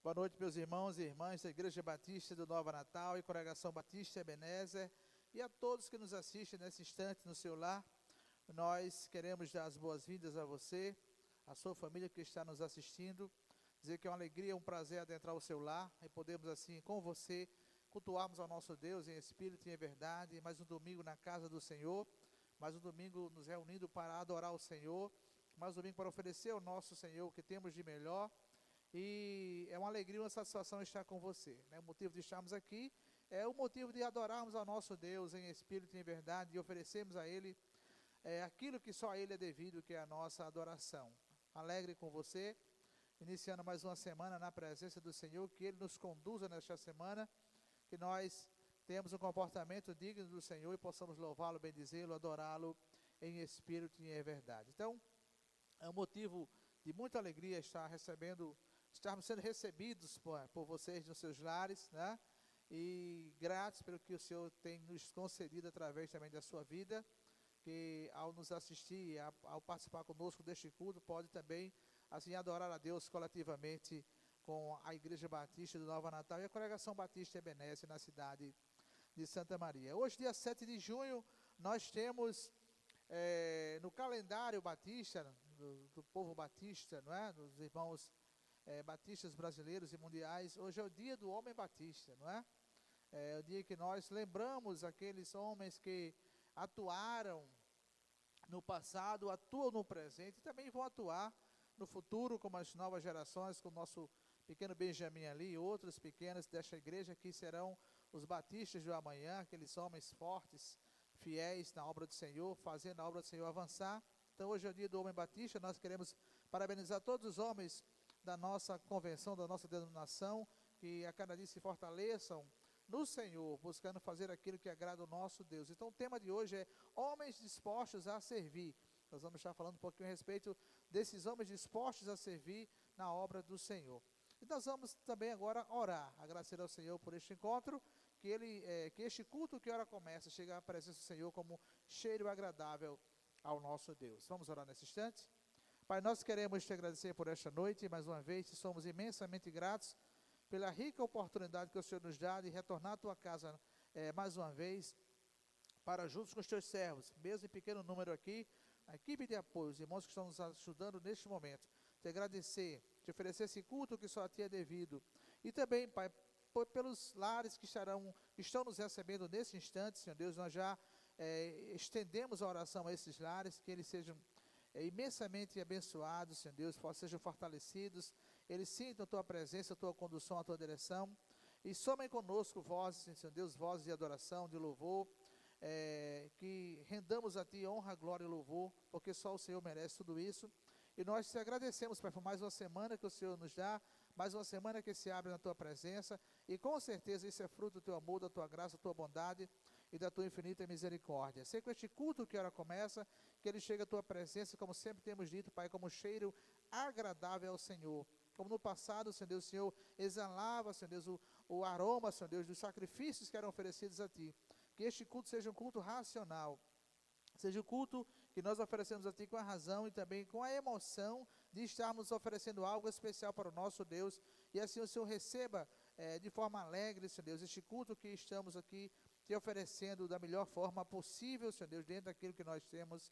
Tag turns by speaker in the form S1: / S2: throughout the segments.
S1: Boa noite, meus irmãos e irmãs da Igreja Batista do Nova Natal e Congregação Batista Ebenezer e a todos que nos assistem nesse instante no seu lar. Nós queremos dar as boas-vindas a você, a sua família que está nos assistindo, dizer que é uma alegria, um prazer adentrar o seu lar e podermos assim com você cultuarmos ao nosso Deus em espírito e em verdade. Mais um domingo na casa do Senhor, mais um domingo nos reunindo para adorar o Senhor, mais um domingo para oferecer ao nosso Senhor o que temos de melhor. E é uma alegria e uma satisfação estar com você, né? O motivo de estarmos aqui é o motivo de adorarmos ao nosso Deus em espírito e em verdade e oferecermos a Ele aquilo que só a Ele é devido, que é a nossa adoração. Alegre com você, iniciando mais uma semana na presença do Senhor, que Ele nos conduza nesta semana, que nós tenhamos um comportamento digno do Senhor e possamos louvá-lo, bendizê-lo, adorá-lo em espírito e em verdade. Então, é um motivo de muita alegria estarmos sendo recebidos por vocês nos seus lares, né? E gratos pelo que o Senhor tem nos concedido através também da sua vida, que ao nos assistir, ao participar conosco deste culto, pode também assim adorar a Deus coletivamente com a Igreja Batista do Nova Natal e a Congregação Batista Ebenezer na cidade de Santa Maria. Hoje, dia 7 de junho, nós temos no calendário batista, do povo batista, não é? Dos irmãos batistas brasileiros e mundiais, hoje é o dia do homem batista, não é? É o dia que nós lembramos aqueles homens que atuaram no passado, atuam no presente e também vão atuar no futuro, como as novas gerações, como o nosso pequeno Benjamin ali e outros pequenos desta igreja que serão os batistas do amanhã, aqueles homens fortes, fiéis na obra do Senhor, fazendo a obra do Senhor avançar. Então hoje é o dia do homem batista, nós queremos parabenizar todos os homens da nossa convenção, da nossa denominação, que a cada dia se fortaleçam no Senhor, buscando fazer aquilo que agrada o nosso Deus. Então o tema de hoje é homens dispostos a servir. Nós vamos estar falando um pouquinho a respeito desses homens dispostos a servir na obra do Senhor. E nós vamos também agora orar, agradecer ao Senhor por este encontro, que este culto que ora começa, chega à presença do Senhor como cheiro agradável ao nosso Deus. Vamos orar nesse instante? Pai, nós queremos te agradecer por esta noite, mais uma vez, somos imensamente gratos pela rica oportunidade que o Senhor nos dá de retornar à tua casa mais uma vez, para juntos com os teus servos, mesmo em pequeno número aqui, a equipe de apoio, os irmãos que estão nos ajudando neste momento, te agradecer, te oferecer esse culto que só a ti é devido, e também, Pai, pelos lares que estão nos recebendo nesse instante, Senhor Deus, nós já estendemos a oração a esses lares, que eles sejam imensamente abençoados, Senhor Deus, sejam fortalecidos, eles sintam a tua presença, a tua condução, a tua direção, e somem conosco vozes, Senhor Deus, vozes de adoração, de louvor, que rendamos a ti honra, glória e louvor, porque só o Senhor merece tudo isso. E nós te agradecemos, Pai, por mais uma semana que o Senhor nos dá, mais uma semana que se abre na tua presença, e com certeza isso é fruto do teu amor, da tua graça, da tua bondade e da tua infinita misericórdia. Sei com este culto que ora começa, que ele chega à tua presença, como sempre temos dito, Pai, como cheiro agradável ao Senhor. Como no passado, Senhor Deus, o Senhor exalava, Senhor Deus, o aroma, Senhor Deus, dos sacrifícios que eram oferecidos a ti. Que este culto seja um culto racional, seja o culto que nós oferecemos a ti com a razão e também com a emoção de estarmos oferecendo algo especial para o nosso Deus, e assim o Senhor receba de forma alegre, Senhor Deus, este culto que estamos aqui te oferecendo da melhor forma possível, Senhor Deus, dentro daquilo que nós temos,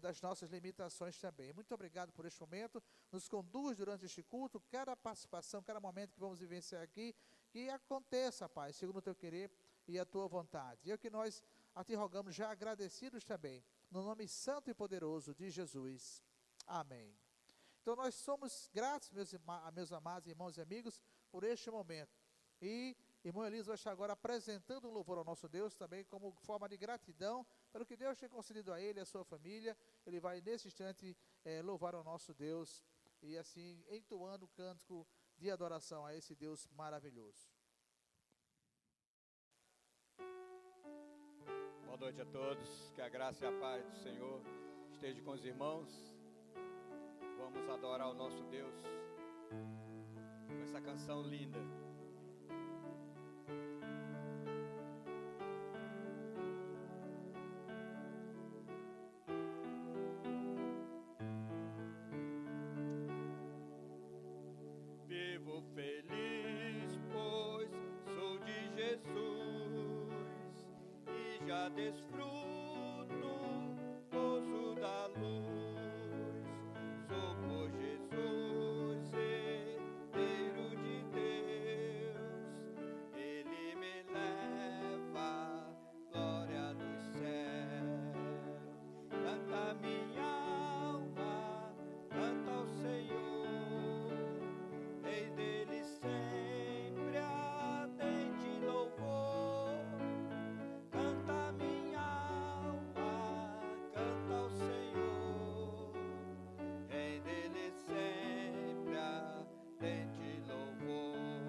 S1: das nossas limitações também. Muito obrigado por este momento, nos conduz durante este culto, cada participação, cada momento que vamos vivenciar aqui, que aconteça, Pai, segundo o teu querer e a tua vontade. E é o que nós a ti rogamos, já agradecidos também, no nome santo e poderoso de Jesus. Amém. Então nós somos gratos, meus amados irmãos e amigos, por este momento. E irmão Elias vai estar agora apresentando um louvor ao nosso Deus, também como forma de gratidão, pelo que Deus tem concedido a ele e a sua família. Ele vai nesse instante louvar ao nosso Deus, e assim entoando o cântico de adoração a esse Deus maravilhoso.
S2: Boa noite a todos, que a graça e a paz do Senhor esteja com os irmãos. Vamos adorar o nosso Deus com essa canção linda. Vivo feliz, pois sou de Jesus e já desfruto o gozo da luz. Sou por Jesus, herdeiro de Deus, Ele me leva à glória dos céus. Canta minha alma, canta ao Senhor, Rei dele sempre ardente louvor. Canta minha alma, canta ao Senhor, Rei dele sempre ardente louvor.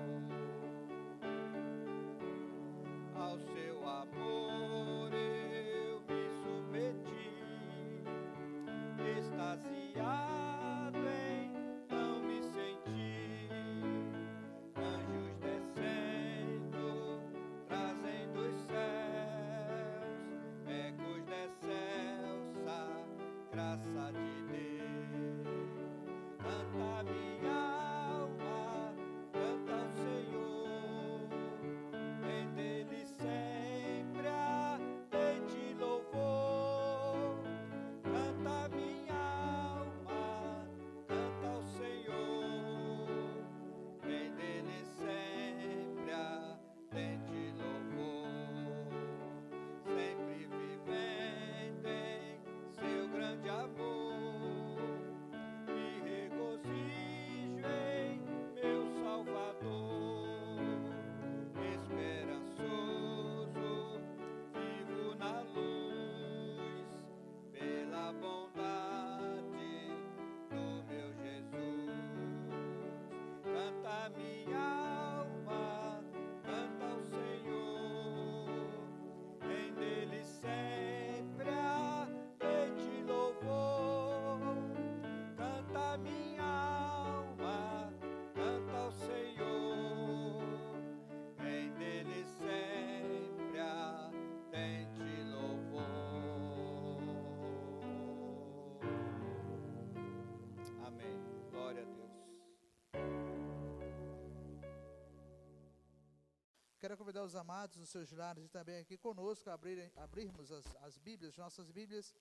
S2: Ao seu amor eu me submeti, extasiado então me senti. Anjos descendo, trazendo os céus, ecos da excelsa graça de Deus. Canta minha alma, canta ao Senhor, Rei dele sempre ardente louvor. Canta minha alma, canta ao Senhor, Rei dele sempre ardente louvor. Sempre vivendo em seu grande amor, me regozijo em meu Salvador. Esperançoso, vivo na luz, pela bondade do meu Jesus. Canta minha alma, canta ao Senhor, em dele sempre ardente louvor. Canta minha alma, canta ao Senhor, em dele sempre ardente louvor. Amém. Glória a Deus.
S1: Quero convidar os amados nos seus lares e também aqui conosco a abrirmos as Bíblias, nossas Bíblias,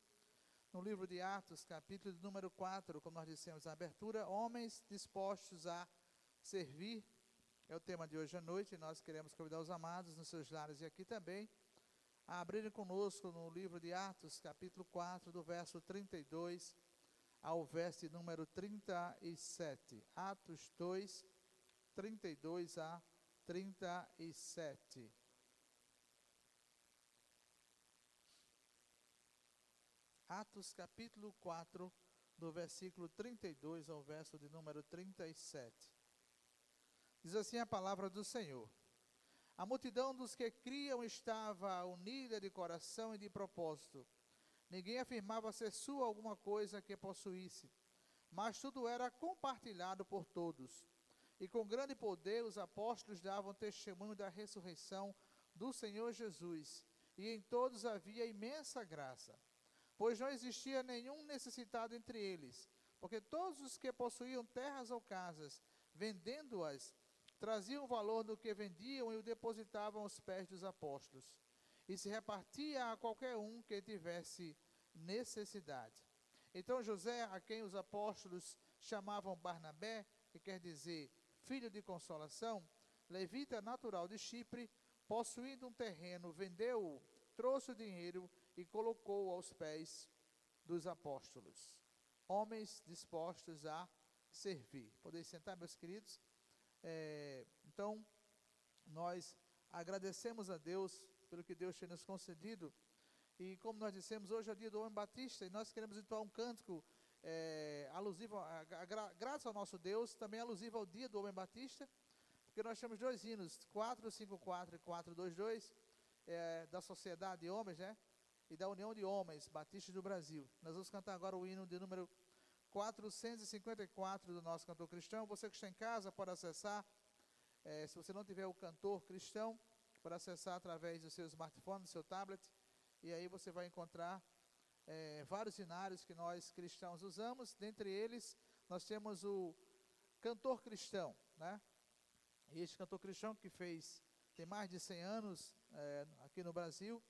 S1: no livro de Atos, capítulo número 4, como nós dissemos na abertura, homens dispostos a servir, é o tema de hoje à noite, e nós queremos convidar os amados nos seus lares e aqui também, a abrirem conosco no livro de Atos, capítulo 4, do verso 32 ao verso número 37. Atos 2, 32 a 37. Atos capítulo 4, do versículo 32 ao verso de número 37. Diz assim a palavra do Senhor: A multidão dos que criam estava unida de coração e de propósito. Ninguém afirmava ser sua alguma coisa que possuísse, mas tudo era compartilhado por todos. E com grande poder os apóstolos davam testemunho da ressurreição do Senhor Jesus, e em todos havia imensa graça. Pois não existia nenhum necessitado entre eles, porque todos os que possuíam terras ou casas, vendendo-as, traziam o valor do que vendiam e o depositavam aos pés dos apóstolos. E se repartia a qualquer um que tivesse necessidade. Então José, a quem os apóstolos chamavam Barnabé, que quer dizer filho de consolação, levita natural de Chipre, possuindo um terreno, vendeu-o, trouxe o dinheiro e colocou-o aos pés dos apóstolos. Homens dispostos a servir. Podem sentar, meus queridos? Então, nós agradecemos a Deus pelo que Deus tem nos concedido. E como nós dissemos, hoje é o dia do Homem Batista, e nós queremos entoar um cântico alusivo, graças ao nosso Deus, também alusivo ao dia do Homem Batista, porque nós temos dois hinos, 454 e 422, da Sociedade de Homens, né? E da União de Homens Batistas do Brasil. Nós vamos cantar agora o hino de número 454 do nosso cantor cristão. Você que está em casa pode acessar, se você não tiver o cantor cristão, pode acessar através do seu smartphone, do seu tablet, e aí você vai encontrar vários hinários que nós cristãos usamos. Dentre eles, nós temos o cantor cristão, né? E este cantor cristão que tem mais de 100 anos aqui no Brasil,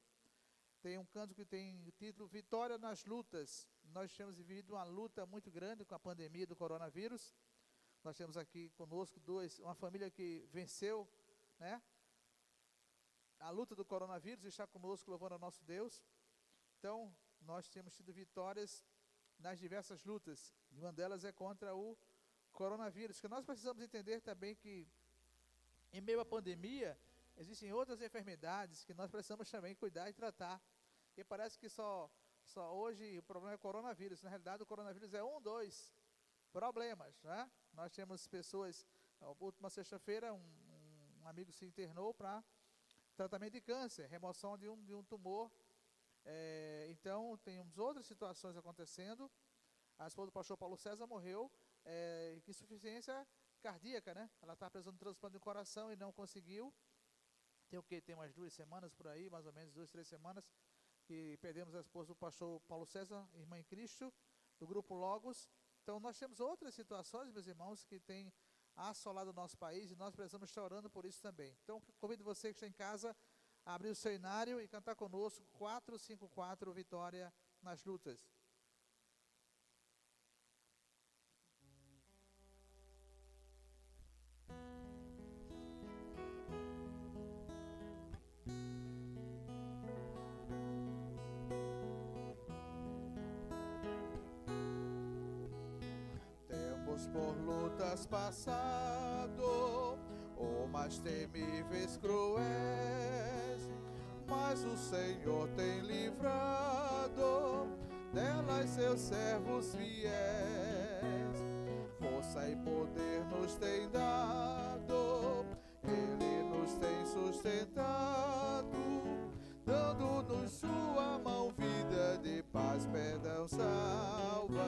S1: tem um canto que tem o título Vitória nas Lutas. Nós temos vivido uma luta muito grande com a pandemia do coronavírus. Nós temos aqui conosco uma família que venceu, né, a luta do coronavírus e está conosco louvando ao nosso Deus. Então, nós temos tido vitórias nas diversas lutas. E uma delas é contra o coronavírus. Que nós precisamos entender também que, em meio à pandemia, existem outras enfermidades que nós precisamos também cuidar e tratar. E parece que só hoje o problema é o coronavírus. Na realidade, o coronavírus é dos problemas, né? Nós temos pessoas, na última sexta-feira, um amigo se internou para tratamento de câncer, remoção de um tumor. Então, temos outras situações acontecendo. A esposa do pastor Paulo César morreu com insuficiência cardíaca, né? Ela está precisando de transplante de coração e não conseguiu. Tem o quê? Tem umas 2 semanas por aí, mais ou menos 2, 3 semanas, que perdemos a esposa do pastor Paulo César, irmã em Cristo, do grupo Logos. Então, nós temos outras situações, meus irmãos, que têm assolado o nosso país e nós precisamos estar orando por isso também. Então, convido você que está em casa a abrir o seu inário e cantar conosco 454, Vitória nas Lutas. Por lutas passado, ou mais temíveis cruéis, mas o Senhor tem livrado delas seus servos fiéis. Força e poder nos tem dado, Ele nos tem sustentado, dando-nos sua mão, vida de paz, perdão, salvação.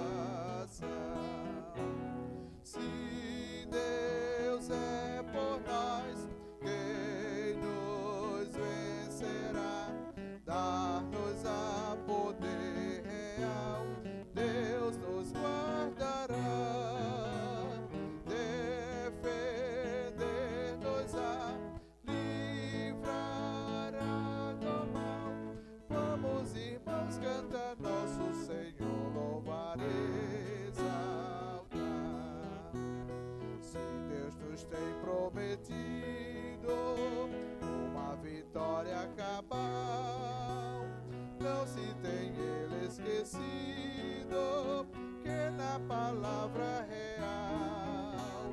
S1: Se Deus é por nós, quem nos vencerá? Dar-nos a poder real, Deus nos guardará, defender-nos-á, livrará do mal. Vamos, irmãos, cantar nosso Senhor, louvar e exaltar. Nos tem prometido uma vitória cabal, não se tem Ele esquecido que na palavra real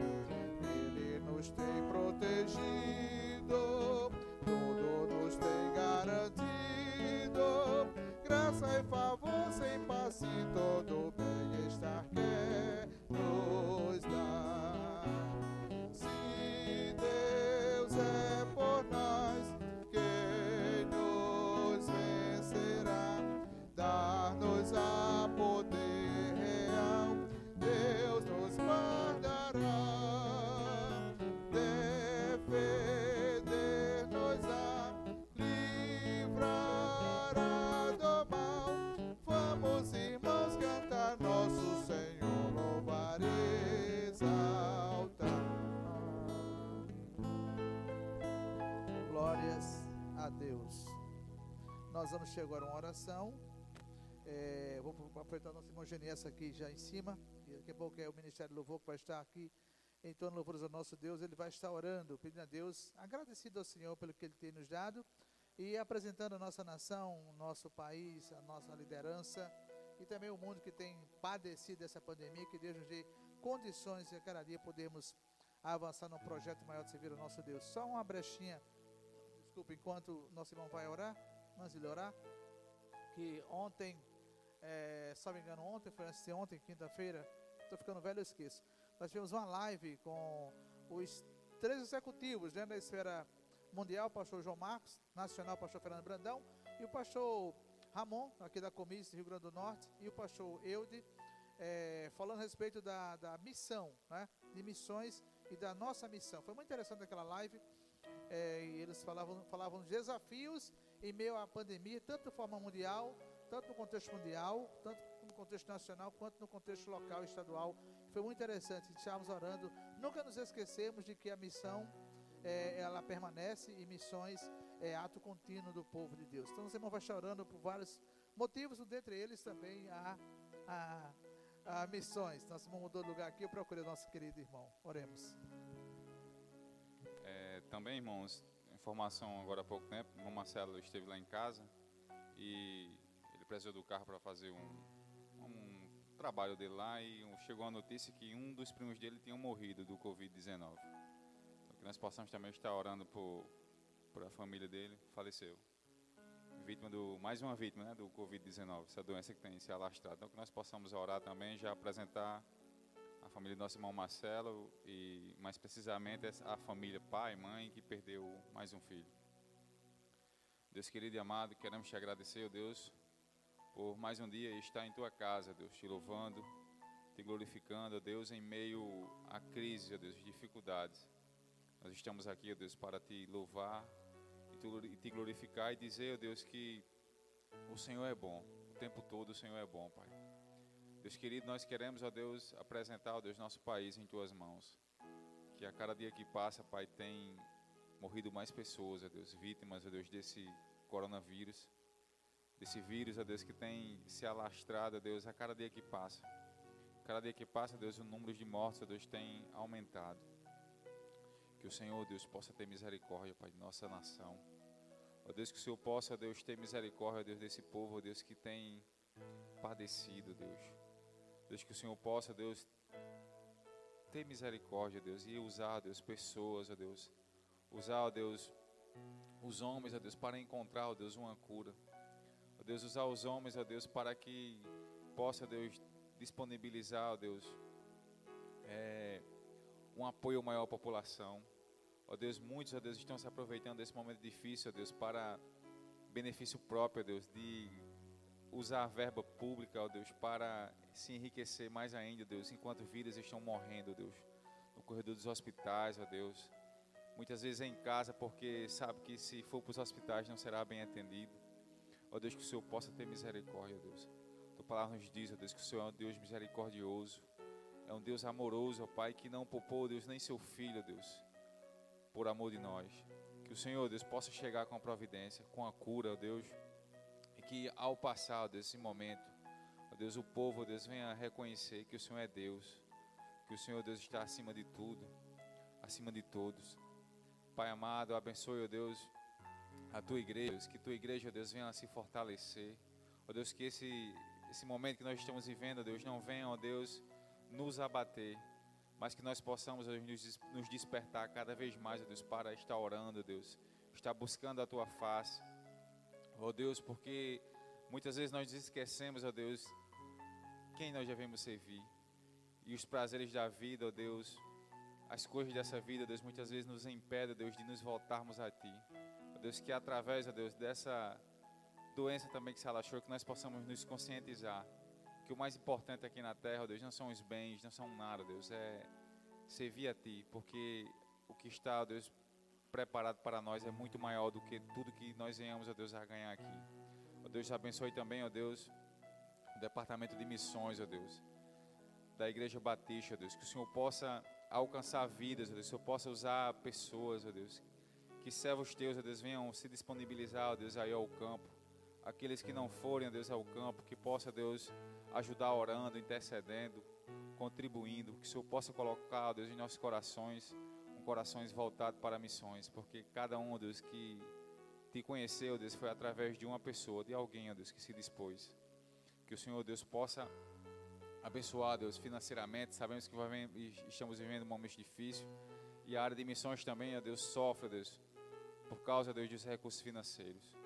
S1: Ele nos tem protegido, tudo nos tem garantido, graça e favor sem passe, todo bem-estar quer nos dar. Deus é por nós, quem nos vencerá? Dar-nos a poder real, Deus nos guardará, defender-nos-á, livrará do mal. Vamos, irmãos, cantar nosso Senhor, louvar e exaltar. Glórias a Deus. Nós vamos ter agora uma oração. Vou aproveitar a nossa irmã Geniessa aqui já em cima. E daqui a pouco é o Ministério do Louvor que vai estar aqui em torno de louvores ao nosso Deus. Ele vai estar orando, pedindo a Deus, agradecido ao Senhor pelo que Ele tem nos dado e apresentando a nossa nação, o nosso país, a nossa liderança e também o mundo que tem padecido dessa pandemia. Que Deus nos dê condições de a cada dia podermos avançar num projeto maior de servir ao nosso Deus. Só uma brechinha. Desculpa, enquanto nosso irmão vai orar, antes de ele orar, que ontem, se não me engano, foi antes de ontem, quinta-feira, estou ficando velho, eu esqueço. Nós tivemos uma live com os 3 executivos, né, da esfera mundial, o pastor João Marcos, nacional, o pastor Fernando Brandão, e o pastor Ramon, aqui da Comis, Rio Grande do Norte, e o pastor Eude, falando a respeito da missão, né, de missões e da nossa missão. Foi muito interessante aquela live. E eles falavam dos desafios em meio à pandemia, tanto de forma mundial, tanto no contexto mundial, tanto no contexto nacional, quanto no contexto local e estadual. Foi muito interessante, estávamos orando, nunca nos esquecemos de que a missão, ela permanece, e missões é ato contínuo do povo de Deus. Então, os irmãos vão estar orando por vários motivos, dentre eles também a missões. Nosso irmão mudou de lugar aqui, eu procurei o nosso querido irmão. Oremos.
S3: Também, irmãos, informação agora há pouco tempo, o irmão Marcelo esteve lá em casa e ele precisou do carro para fazer um trabalho dele lá, e chegou a notícia que um dos primos dele tinha morrido do Covid-19. Então, que nós possamos também estar orando por a família dele, faleceu. Mais uma vítima, né, do Covid-19, essa doença que tem se alastrado. Então, que nós possamos orar também, já apresentar a família do nosso irmão Marcelo, e mais precisamente a família, pai e mãe, que perdeu mais um filho. Deus querido e amado, queremos te agradecer, ó Deus, por mais um dia estar em tua casa, Deus, te louvando, te glorificando, ó Deus, em meio à crise, ó Deus, dificuldades. Nós estamos aqui, ó Deus, para te louvar e te glorificar e dizer, ó Deus, que o Senhor é bom, o tempo todo o Senhor é bom, Pai. Deus querido, nós queremos, ó Deus, apresentar, ó Deus, nosso país em tuas mãos. Que a cada dia que passa, Pai, tem morrido mais pessoas, ó Deus, vítimas, ó Deus, desse coronavírus, desse vírus, ó Deus, que tem se alastrado, ó Deus, a cada dia que passa. Cada dia que passa, ó Deus, o número de mortos, ó Deus, tem aumentado. Que o Senhor, ó Deus, possa ter misericórdia, Pai, de nossa nação. Ó Deus, que o Senhor possa, ó Deus, ter misericórdia, ó Deus, desse povo, ó Deus, que tem padecido, Deus. Deus, que o Senhor possa, Deus, ter misericórdia, Deus, e usar, Deus, pessoas, ó Deus, usar, ó Deus, os homens, ó Deus, para encontrar, ó Deus, uma cura, ó Deus, usar os homens, ó Deus, para que possa, Deus, disponibilizar, ó Deus, um apoio maior à população, ó Deus, muitos, ó Deus, estão se aproveitando desse momento difícil, ó Deus, para benefício próprio, ó Deus, de usar a verba pública, ó Deus, para se enriquecer mais ainda, Deus, enquanto vidas estão morrendo, ó Deus, no corredor dos hospitais, ó Deus, muitas vezes em casa, porque sabe que se for para os hospitais não será bem atendido. Ó Deus, que o Senhor possa ter misericórdia, ó Deus. Tua palavra nos diz, ó Deus, que o Senhor é um Deus misericordioso, é um Deus amoroso, ó Pai, que não poupou, ó Deus, nem seu filho, ó Deus, por amor de nós. Que o Senhor, ó Deus, possa chegar com a providência, com a cura, ó Deus, e que ao passar, ó Deus, esse momento, ó Deus, o povo, ó Deus, venha reconhecer que o Senhor é Deus, que o Senhor, ó Deus, está acima de tudo, acima de todos. Pai amado, abençoe, ó Deus, a tua igreja, que tua igreja, ó Deus, venha a se fortalecer. Ó Deus, que esse momento que nós estamos vivendo, ó Deus, não venha, ó Deus, nos abater, mas que nós possamos, ó Deus, nos despertar cada vez mais, ó Deus, para estar orando, ó Deus, estar buscando a tua face, ó Deus, porque muitas vezes nós esquecemos, ó Deus, quem nós devemos servir, e os prazeres da vida, ó Deus, as coisas dessa vida, ó Deus, muitas vezes nos impedem, ó Deus, de nos voltarmos a Ti. Ó Deus, que através, ó Deus, dessa doença também que se alastrou, que nós possamos nos conscientizar que o mais importante aqui na terra, ó Deus, não são os bens, não são nada, ó Deus, é servir a Ti, porque o que está, ó Deus, preparado para nós é muito maior do que tudo que nós venhamos, ó Deus, a ganhar aqui. Ó Deus, abençoe também, ó Deus, o departamento de missões, ó Deus, da Igreja Batista, ó Deus, que o Senhor possa alcançar vidas, ó Deus, que o Senhor possa usar pessoas, ó Deus, que servos teus, ó Deus, venham se disponibilizar, ó Deus, aí ao campo, aqueles que não forem, ó Deus, ao campo, que possa, Deus, ajudar orando, intercedendo, contribuindo, que o Senhor possa colocar, ó Deus, em nossos corações, corações voltados para missões, porque cada um, ó Deus, que te conheceu, ó Deus, foi através de uma pessoa, de alguém, ó Deus, que se dispôs. Que o Senhor, ó Deus, possa abençoar, Deus, financeiramente. Sabemos que estamos vivendo um momento difícil, e a área de missões também, ó Deus, sofre, ó Deus, por causa, ó Deus, dos recursos financeiros.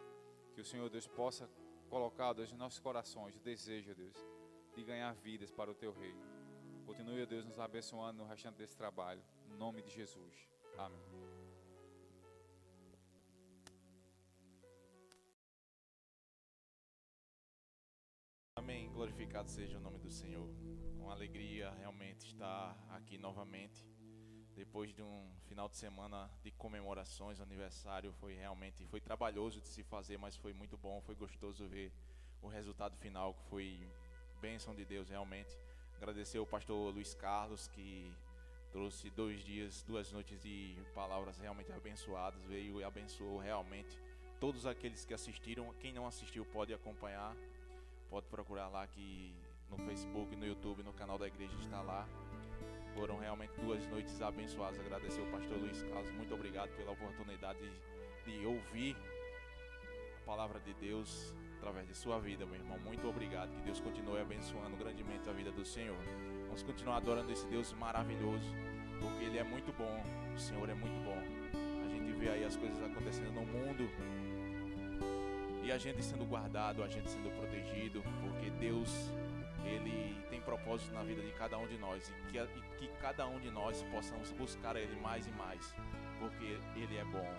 S3: Que o Senhor, ó Deus, possa colocar, ó Deus, em nossos corações o desejo, ó Deus, de ganhar vidas para o Teu reino. Continue, ó Deus, nos abençoando no restante desse trabalho. Em nome de Jesus. Amém.
S4: Amém. Glorificado seja o nome do Senhor. Uma alegria realmente estar aqui novamente. Depois de um final de semana de comemorações, aniversário, foi trabalhoso de se fazer, mas foi muito bom, foi gostoso ver o resultado final, que foi bênção de Deus realmente. Agradecer ao pastor Luiz Carlos, que trouxe 2 dias, 2 noites de palavras realmente abençoadas, veio e abençoou realmente todos aqueles que assistiram. Quem não assistiu pode acompanhar, pode procurar lá que no Facebook, no YouTube, no canal da igreja está lá. Foram realmente 2 noites abençoadas. Agradecer ao pastor Luiz Carlos, muito obrigado pela oportunidade de ouvir a palavra de Deus através de sua vida, meu irmão. Muito obrigado, que Deus continue abençoando grandemente a vida do Senhor. Vamos continuar adorando esse Deus maravilhoso, porque Ele é muito bom, o Senhor é muito bom. A gente vê aí as coisas acontecendo no mundo e a gente sendo guardado, a gente sendo protegido, porque Deus, Ele tem propósito na vida de cada um de nós, e que cada um de nós possamos buscar Ele mais e mais, porque Ele é bom.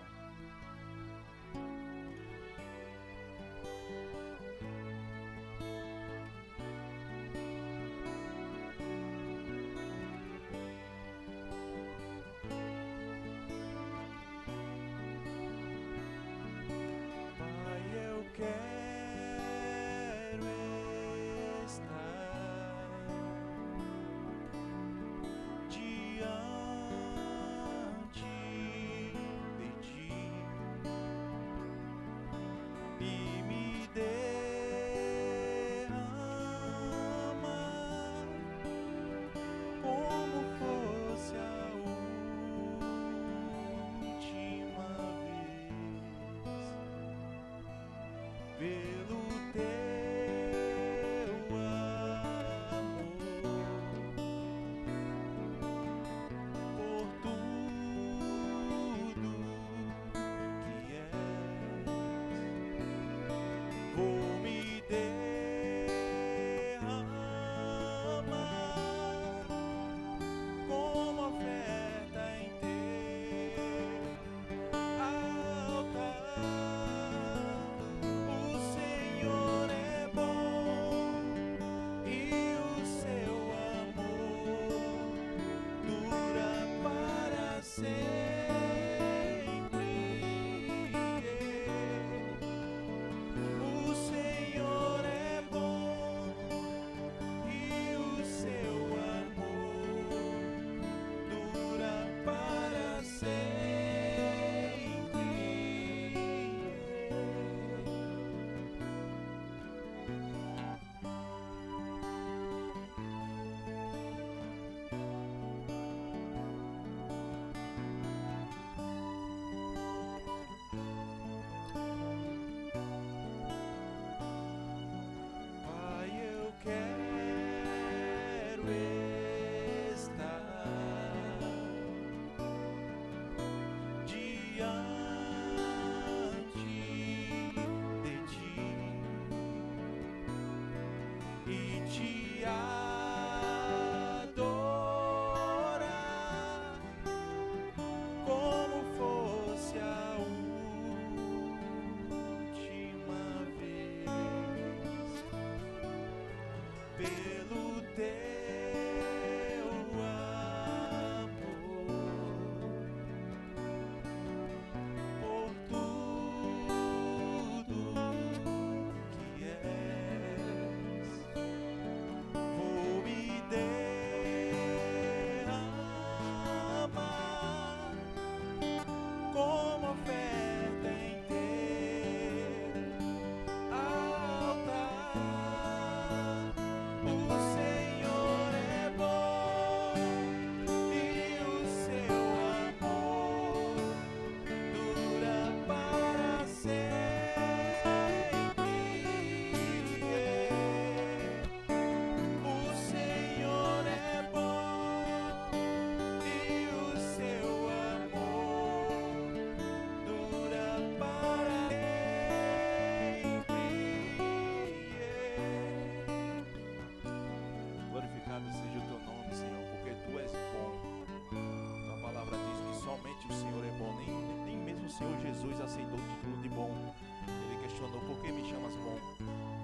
S4: Jesus aceitou o título de bom. Ele questionou: por que me chamas bom?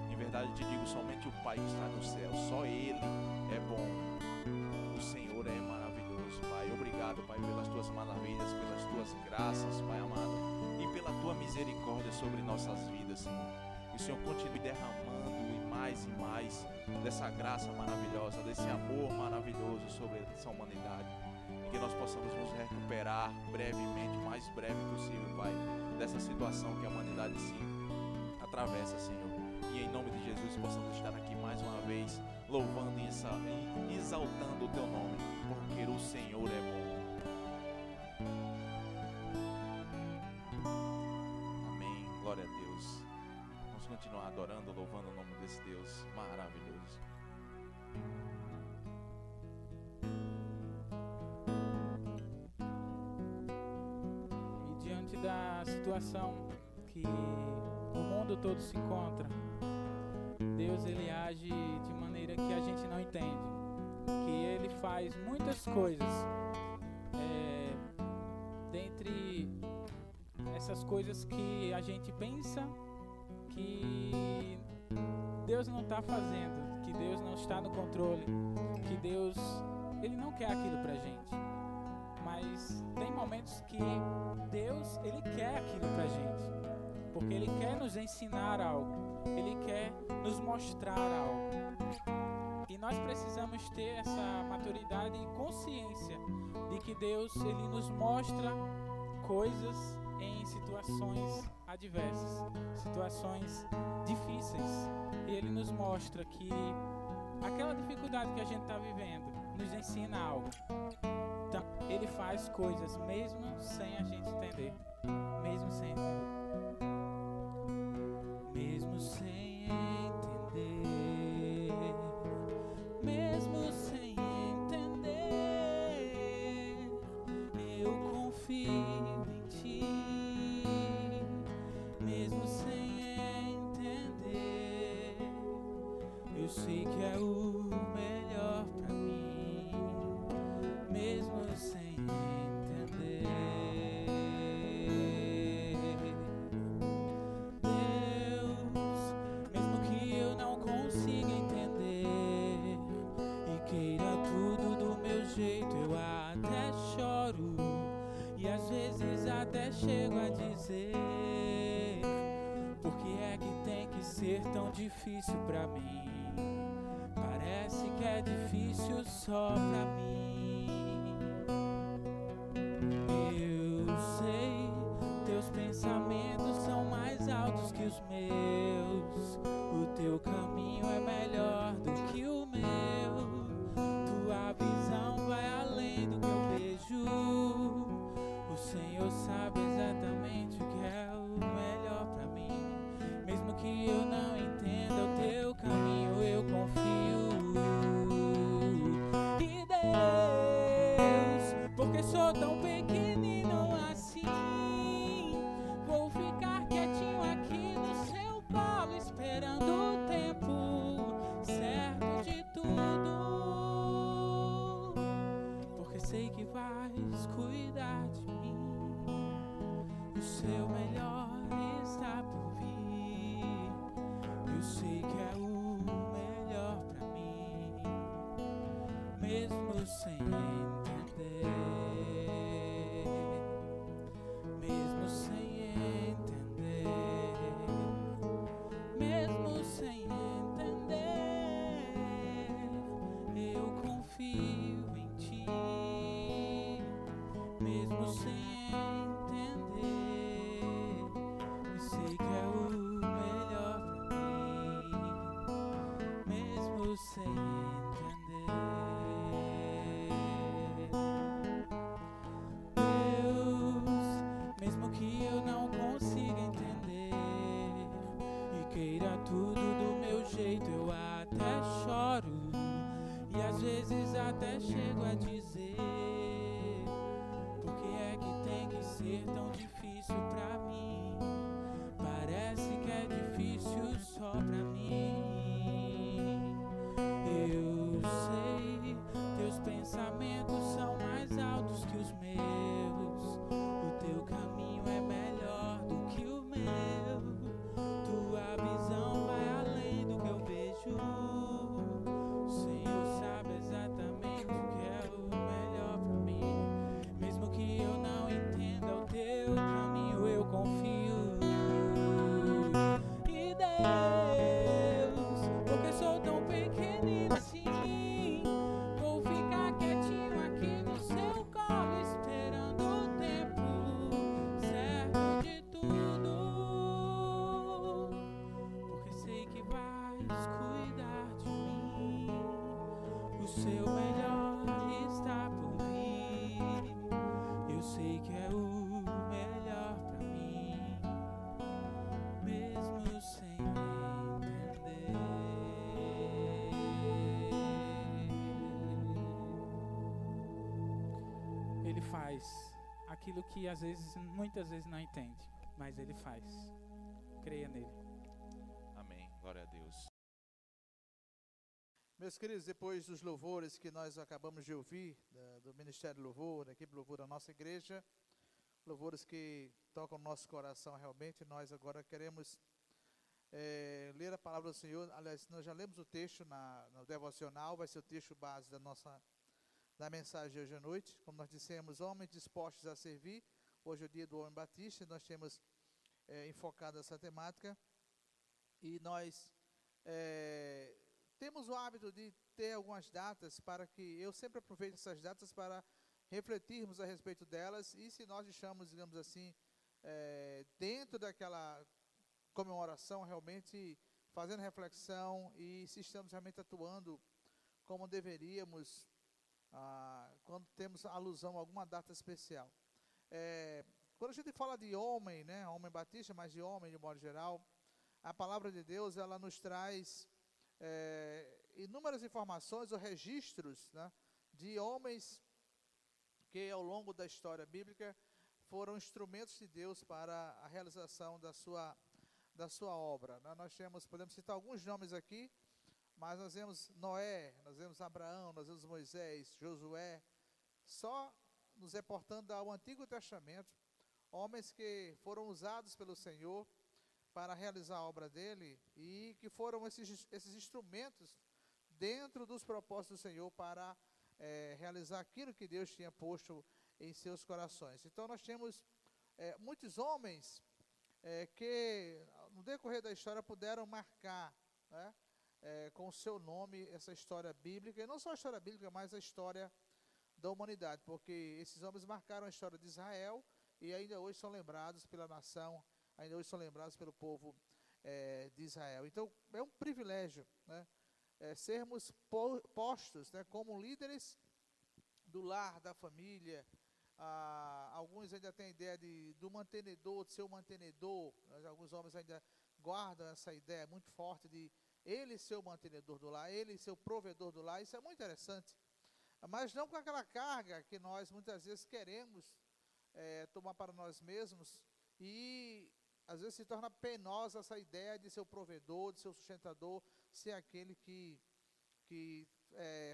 S4: Em verdade te digo, somente o Pai que está no céu, só Ele é bom. O Senhor é maravilhoso, Pai. Obrigado, Pai, pelas tuas maravilhas, pelas tuas graças, Pai amado, e pela tua misericórdia sobre nossas vidas, Senhor. Que o Senhor continue derramando e mais e mais dessa graça maravilhosa, desse amor maravilhoso sobre essa humanidade. E que nós possamos nos recuperar brevemente, o mais breve possível, Pai, dessa situação que a humanidade se atravessa, Senhor. E em nome de Jesus possamos estar aqui mais uma vez, louvando e exaltando o Teu nome, porque o Senhor é bom. Amém, glória a Deus. Vamos continuar adorando, louvando o nome desse Deus maravilhoso.
S5: E diante da situação que o mundo todo se encontra, Deus, ele age de maneira que a gente não entende, que ele faz muitas coisas, dentre essas coisas que a gente pensa que Deus não está fazendo, que Deus não está no controle, que Deus, ele não quer aquilo pra gente. Mas tem momentos que Deus, ele quer aquilo pra gente, porque ele quer nos ensinar algo, ele quer nos mostrar algo. E nós precisamos ter essa maturidade e consciência de que Deus, ele nos mostra coisas em situações adversas, situações difíceis. E ele nos mostra que aquela dificuldade que a gente está vivendo nos ensina algo. Então, ele faz coisas mesmo sem a gente entender, mesmo sem entender. Mesmo sem entender, mesmo sem entender, eu confio em ti. Mesmo sem entender, eu sei que é o melhor pra mim. Mesmo sem entender, mesmo que eu não consiga entender e queira tudo do meu jeito, eu até choro e às vezes até chego a dizer: por que é que tem que ser tão difícil pra mim? Parece que é difícil só pra mim. Eu sei, teus pensamentos são mais altos que os meus. O teu caminho é melhor do que o meu. Tua visão vai além do que eu vejo. O Senhor sabe exatamente o que é o melhor pra mim. Mesmo que eu não entenda o teu caminho, eu confio. E Deus, porque sou tão pequenino assim, vou ficar quietinho aqui no seu colo, esperando o tempo certo de tudo, porque sei que vais cuidar de mim. O seu melhor está por vir. Eu sei que é o melhor pra mim, mesmo sem entender, mesmo sem entender, mesmo sem entender, eu confio em ti. Mesmo sem entender, eu sei que é o melhor pra mim. Mesmo sem entender, Deus, mesmo que eu não consiga entender e queira tudo do meu jeito, eu até choro e às vezes até chego a dizer: por que é que tem que ser tão difícil pra mim? Parece que é difícil só pra mim. Eu sei, teus pensamentos são mais altos que os meus. O teu caminho é melhor do que o meu. Tua visão vai além do que eu vejo. O Senhor sabe exatamente o que é o melhor pra mim. Mesmo que eu não entenda o teu faz aquilo que às vezes, muitas vezes não entende, mas Ele faz. Creia nele.
S4: Amém. Glória a Deus.
S1: Meus queridos, depois dos louvores que nós acabamos de ouvir, do Ministério Louvor, da equipe Louvor da nossa igreja, louvores que tocam o nosso coração realmente, nós agora queremos ler a palavra do Senhor. Aliás, nós já lemos o texto no devocional, vai ser o texto base da mensagem de hoje à noite. Como nós dissemos, homens dispostos a servir. Hoje é o dia do homem batista, e nós temos enfocado essa temática. E nós temos o hábito de ter algumas datas para que eu sempre aproveito essas datas para refletirmos a respeito delas, e se nós deixamos, digamos assim, dentro daquela comemoração, realmente fazendo reflexão, e se estamos realmente atuando como deveríamos, quando temos alusão a alguma data especial. Quando a gente fala de homem, né, homem batista, mas de homem de modo geral, a palavra de Deus, ela nos traz inúmeras informações ou registros, né, de homens que ao longo da história bíblica foram instrumentos de Deus para a realização da sua obra. Nós podemos citar alguns nomes aqui, mas nós vemos Noé, nós vemos Abraão, nós vemos Moisés, Josué, só nos reportando ao Antigo Testamento, homens que foram usados pelo Senhor para realizar a obra dele, e que foram esses instrumentos dentro dos propósitos do Senhor para realizar aquilo que Deus tinha posto em seus corações. Então nós temos muitos homens que no decorrer da história puderam marcar, né, com o seu nome essa história bíblica, e não só a história bíblica, mas a história da humanidade, porque esses homens marcaram a história de Israel e ainda hoje são lembrados pela nação, ainda hoje são lembrados pelo povo de Israel. Então é um privilégio, né, sermos postos, né, como líderes do lar, da família. Alguns ainda têm a ideia do mantenedor, de ser o mantenedor, né? Alguns homens ainda guardam essa ideia muito forte de ele ser o mantenedor do lar, ele ser o provedor do lar. Isso é muito interessante, mas não com aquela carga que nós muitas vezes queremos tomar para nós mesmos, e às vezes se torna penosa essa ideia de ser o provedor, de ser o sustentador, ser aquele que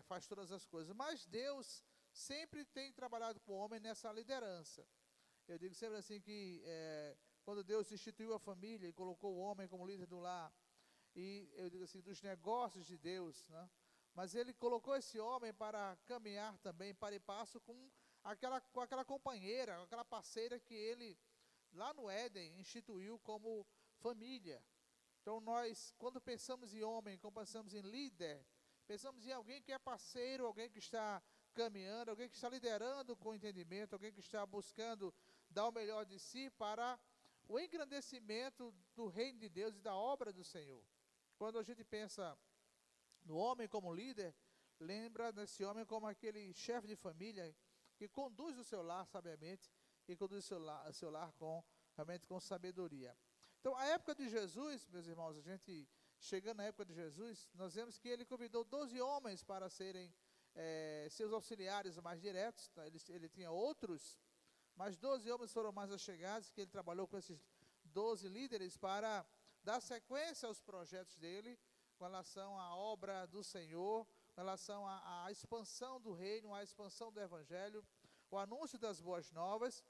S1: faz todas as coisas. Mas Deus sempre tem trabalhado com o homem nessa liderança. Eu digo sempre assim que quando Deus instituiu a família e colocou o homem como líder do lar, e eu digo assim, dos negócios de Deus, né? Mas ele colocou esse homem para caminhar também para e passo com aquela companheira, com aquela parceira que ele, lá no Éden, instituiu como família. Então nós, quando pensamos em homem, quando pensamos em líder, pensamos em alguém que é parceiro, alguém que está caminhando, alguém que está liderando com entendimento, alguém que está buscando dar o melhor de si para o engrandecimento do reino de Deus e da obra do Senhor. Quando a gente pensa no homem como líder, lembra desse homem como aquele chefe de família que conduz o seu lar sabiamente e conduz o seu lar realmente com sabedoria. Então, a época de Jesus, meus irmãos, a gente chegando na época de Jesus, nós vemos que ele convidou 12 homens para serem seus auxiliares mais diretos. Tá? Ele tinha outros, mas 12 homens foram mais achegados, que ele trabalhou com esses 12 líderes para dar sequência aos projetos dele, com relação à obra do Senhor, com relação à expansão do reino, à expansão do evangelho, o anúncio das boas novas,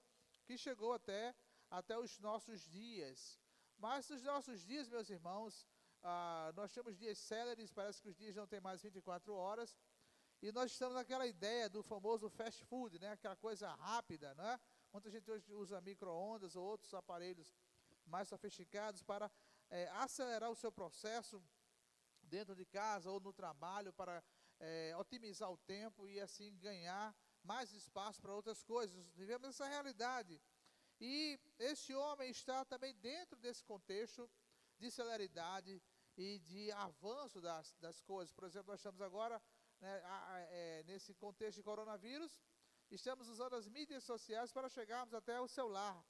S1: que chegou até os nossos dias. Mas nos nossos dias, meus irmãos, nós temos dias céleres, parece que os dias não têm mais 24 horas, e nós estamos naquela ideia do famoso fast food, né? Aquela coisa rápida, né? Muita gente hoje usa micro-ondas ou outros aparelhos mais sofisticados para acelerar o seu processo dentro de casa ou no trabalho, para otimizar o tempo e assim ganhar mais espaço para outras coisas. Vivemos essa realidade. E este homem está também dentro desse contexto de celeridade e de avanço das coisas. Por exemplo, nós estamos agora, né, nesse contexto de coronavírus, estamos usando as mídias sociais para chegarmos até o seu lar.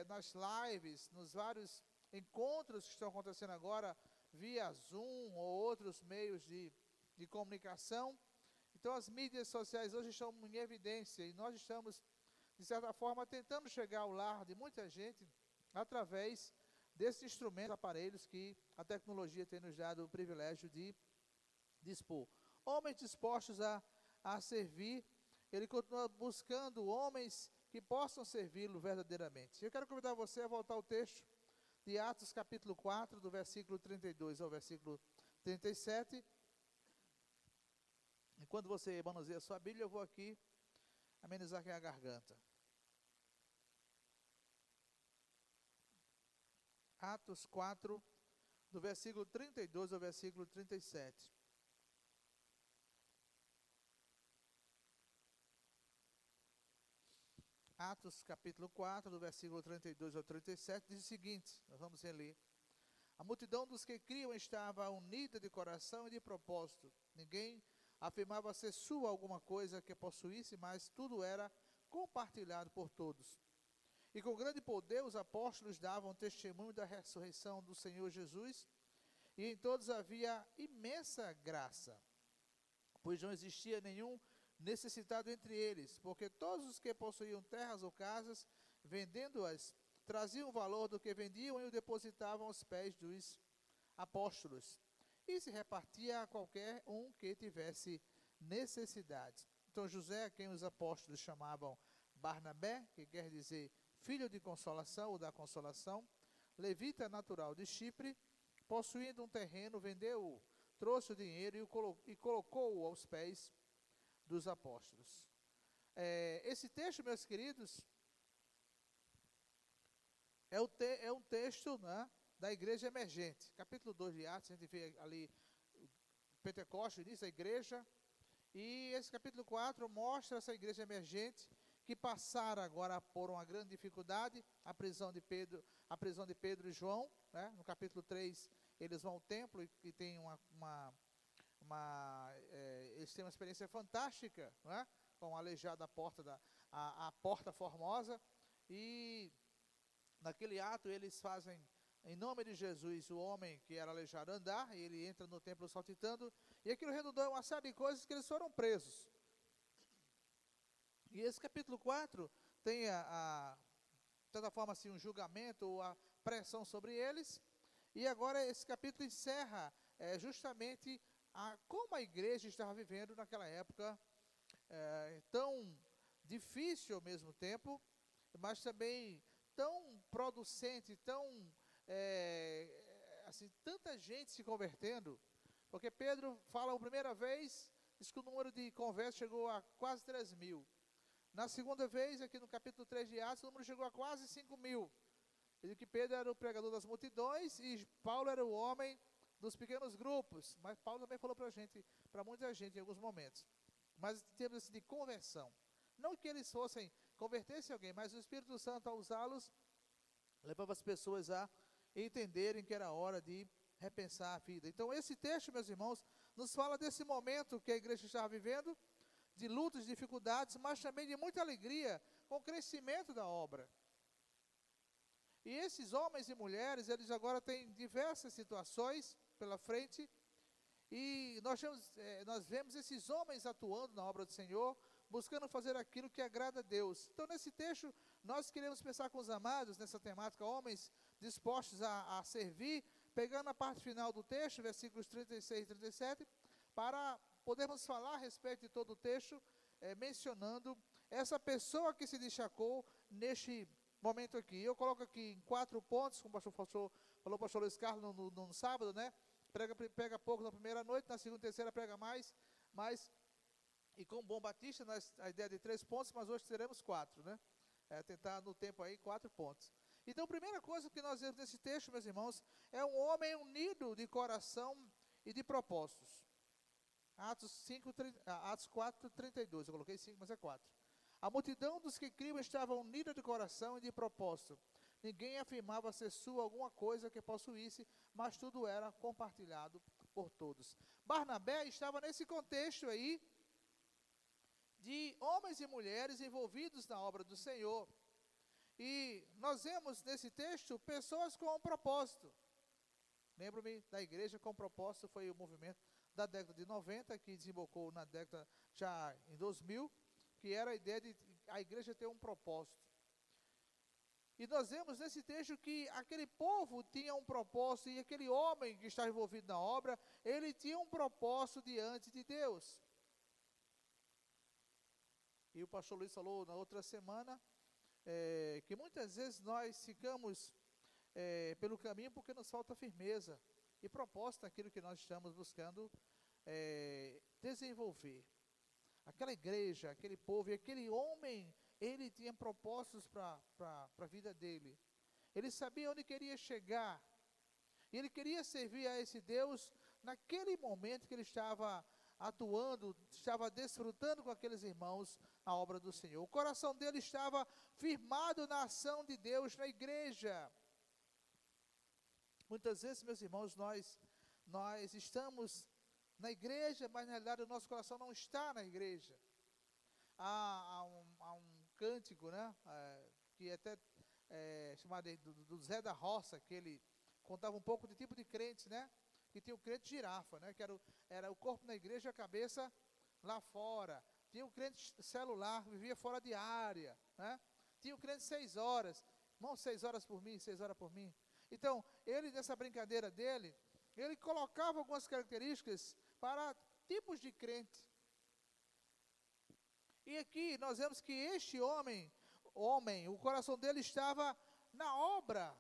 S1: Nas lives, nos vários encontros que estão acontecendo agora, via Zoom ou outros meios de comunicação. Então as mídias sociais hoje estão em evidência e nós estamos, de certa forma, tentando chegar ao lar de muita gente através desses instrumentos, aparelhos que a tecnologia tem nos dado o privilégio de dispor. Homens dispostos a servir, ele continua buscando homens que possam servi-lo verdadeiramente. Eu quero convidar você a voltar ao texto de Atos capítulo 4, do versículo 32 ao versículo 37. Enquanto você manuseia a sua Bíblia, eu vou aqui amenizar aqui a garganta. Atos 4, do versículo 32 ao versículo 37. Atos capítulo 4, do versículo 32 ao 37, diz o seguinte, nós vamos reler. A multidão dos que criam estava unida de coração e de propósito. Ninguém afirmava ser sua alguma coisa que possuísse, mas tudo era compartilhado por todos. E com grande poder os apóstolos davam testemunho da ressurreição do Senhor Jesus, e em todos havia imensa graça, pois não existia nenhum necessitado entre eles, porque todos os que possuíam terras ou casas, vendendo-as, traziam o valor do que vendiam e o depositavam aos pés dos apóstolos, e se repartia a qualquer um que tivesse necessidade. Então José, a quem os apóstolos chamavam Barnabé, que quer dizer filho de consolação ou da consolação, levita natural de Chipre, possuindo um terreno, vendeu-o, trouxe o dinheiro e colocou-o aos pés dos apóstolos. Esse texto, meus queridos, é um texto, né, da igreja emergente. Capítulo 2 de Atos, a gente vê ali Pentecostes, início da igreja, e esse capítulo 4 mostra essa igreja emergente que passaram agora por uma grande dificuldade, a prisão de Pedro e João, né? No capítulo 3 eles vão ao templo e tem eles têm uma experiência fantástica, né? Com o aleijado à porta, a porta formosa, e naquele ato eles fazem, em nome de Jesus, o homem que era aleijado andar, e ele entra no templo saltitando, e aquilo redundou uma série de coisas que eles foram presos. E esse capítulo 4 tem, de certa forma, assim, um julgamento ou a pressão sobre eles. E agora esse capítulo encerra justamente como a igreja estava vivendo naquela época tão difícil ao mesmo tempo, mas também tão producente, assim, tanta gente se convertendo. Porque Pedro fala a primeira vez, diz que o número de conversos chegou a quase 3.000. Na segunda vez, aqui no capítulo 3 de Atos, o número chegou a quase 5.000. Ele diz que Pedro era o pregador das multidões e Paulo era o homem dos pequenos grupos. Mas Paulo também falou para muita gente em alguns momentos. Mas em termos de conversão. Não que eles fossem converter-se alguém, mas o Espírito Santo, ao usá-los, levava as pessoas a entenderem que era hora de repensar a vida. Então esse texto, meus irmãos, nos fala desse momento que a igreja estava vivendo, de lutas, dificuldades, mas também de muita alegria com o crescimento da obra. E esses homens e mulheres, eles agora têm diversas situações pela frente, e nós vemos esses homens atuando na obra do Senhor, buscando fazer aquilo que agrada a Deus. Então nesse texto, nós queremos pensar com os amados, nessa temática, homens dispostos a servir, pegando a parte final do texto, versículos 36 e 37, para podemos falar a respeito de todo o texto, mencionando essa pessoa que se destacou neste momento aqui. Eu coloco aqui em 4 pontos, como falou o pastor Luiz Carlos no sábado, né? Prega pouco na primeira noite, na segunda e terceira prega mais, e com bom batista, a ideia de 3 pontos, mas hoje teremos 4, né? Tentar no tempo aí 4 pontos. Então, a primeira coisa que nós vemos nesse texto, meus irmãos, é um homem unido de coração e de propósitos. Atos 4, 32, eu coloquei 5, mas é 4. A multidão dos que criam estava unida de coração e de propósito. Ninguém afirmava ser sua alguma coisa que possuísse, mas tudo era compartilhado por todos. Barnabé estava nesse contexto aí, de homens e mulheres envolvidos na obra do Senhor. E nós vemos nesse texto pessoas com um propósito. Lembro-me da igreja com propósito, foi o movimento da década de 90, que desembocou na década já em 2000, que era a ideia de a igreja ter um propósito. E nós vemos nesse texto que aquele povo tinha um propósito, e aquele homem que está envolvido na obra, ele tinha um propósito diante de Deus. E o pastor Luiz falou na outra semana, que muitas vezes nós ficamos pelo caminho porque nos falta firmeza e propósito naquilo que nós estamos buscando desenvolver. Aquela igreja, aquele povo e aquele homem, ele tinha propósitos para a vida dele. Ele sabia onde queria chegar. E ele queria servir a esse Deus naquele momento que ele estava atuando, estava desfrutando com aqueles irmãos a obra do Senhor. O coração dele estava firmado na ação de Deus na igreja. Muitas vezes, meus irmãos, nós estamos na igreja, mas na realidade o nosso coração não está na igreja. Há um cântico, né, que até chamado do Zé da Roça, que ele contava um pouco de tipo de crente, né, que tinha o crente girafa, né, que era o corpo na igreja e a cabeça lá fora. Tinha o crente celular, vivia fora de área, né, tinha o crente 6 horas, irmão, 6 horas por mim, 6 horas por mim. Então, ele, nessa brincadeira dele, ele colocava algumas características para tipos de crente. E aqui nós vemos que este homem, o coração dele estava na obra.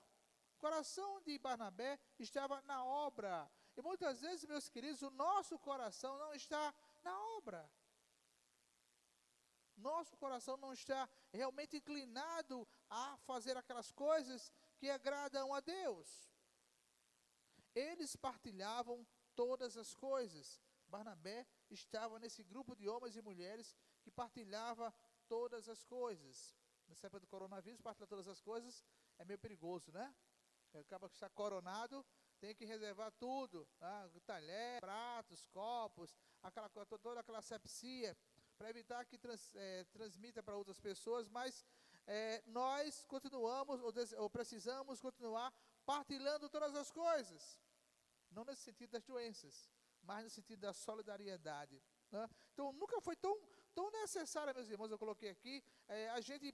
S1: O coração de Barnabé estava na obra. E muitas vezes, meus queridos, o nosso coração não está na obra. Nosso coração não está realmente inclinado a fazer aquelas coisas que agradam a Deus. Eles partilhavam todas as coisas. Barnabé estava nesse grupo de homens e mulheres que partilhava todas as coisas. Nessa época do coronavírus, partilhar todas as coisas é meio perigoso, né? Acaba que está coronado, tem que reservar tudo, tá? Talher, pratos, copos, toda aquela asepsia, para evitar que transmita para outras pessoas, mas nós continuamos, ou precisamos continuar partilhando todas as coisas. Não nesse sentido das doenças, mas no sentido da solidariedade, né? Então, nunca foi tão necessário, meus irmãos, eu coloquei aqui, a gente,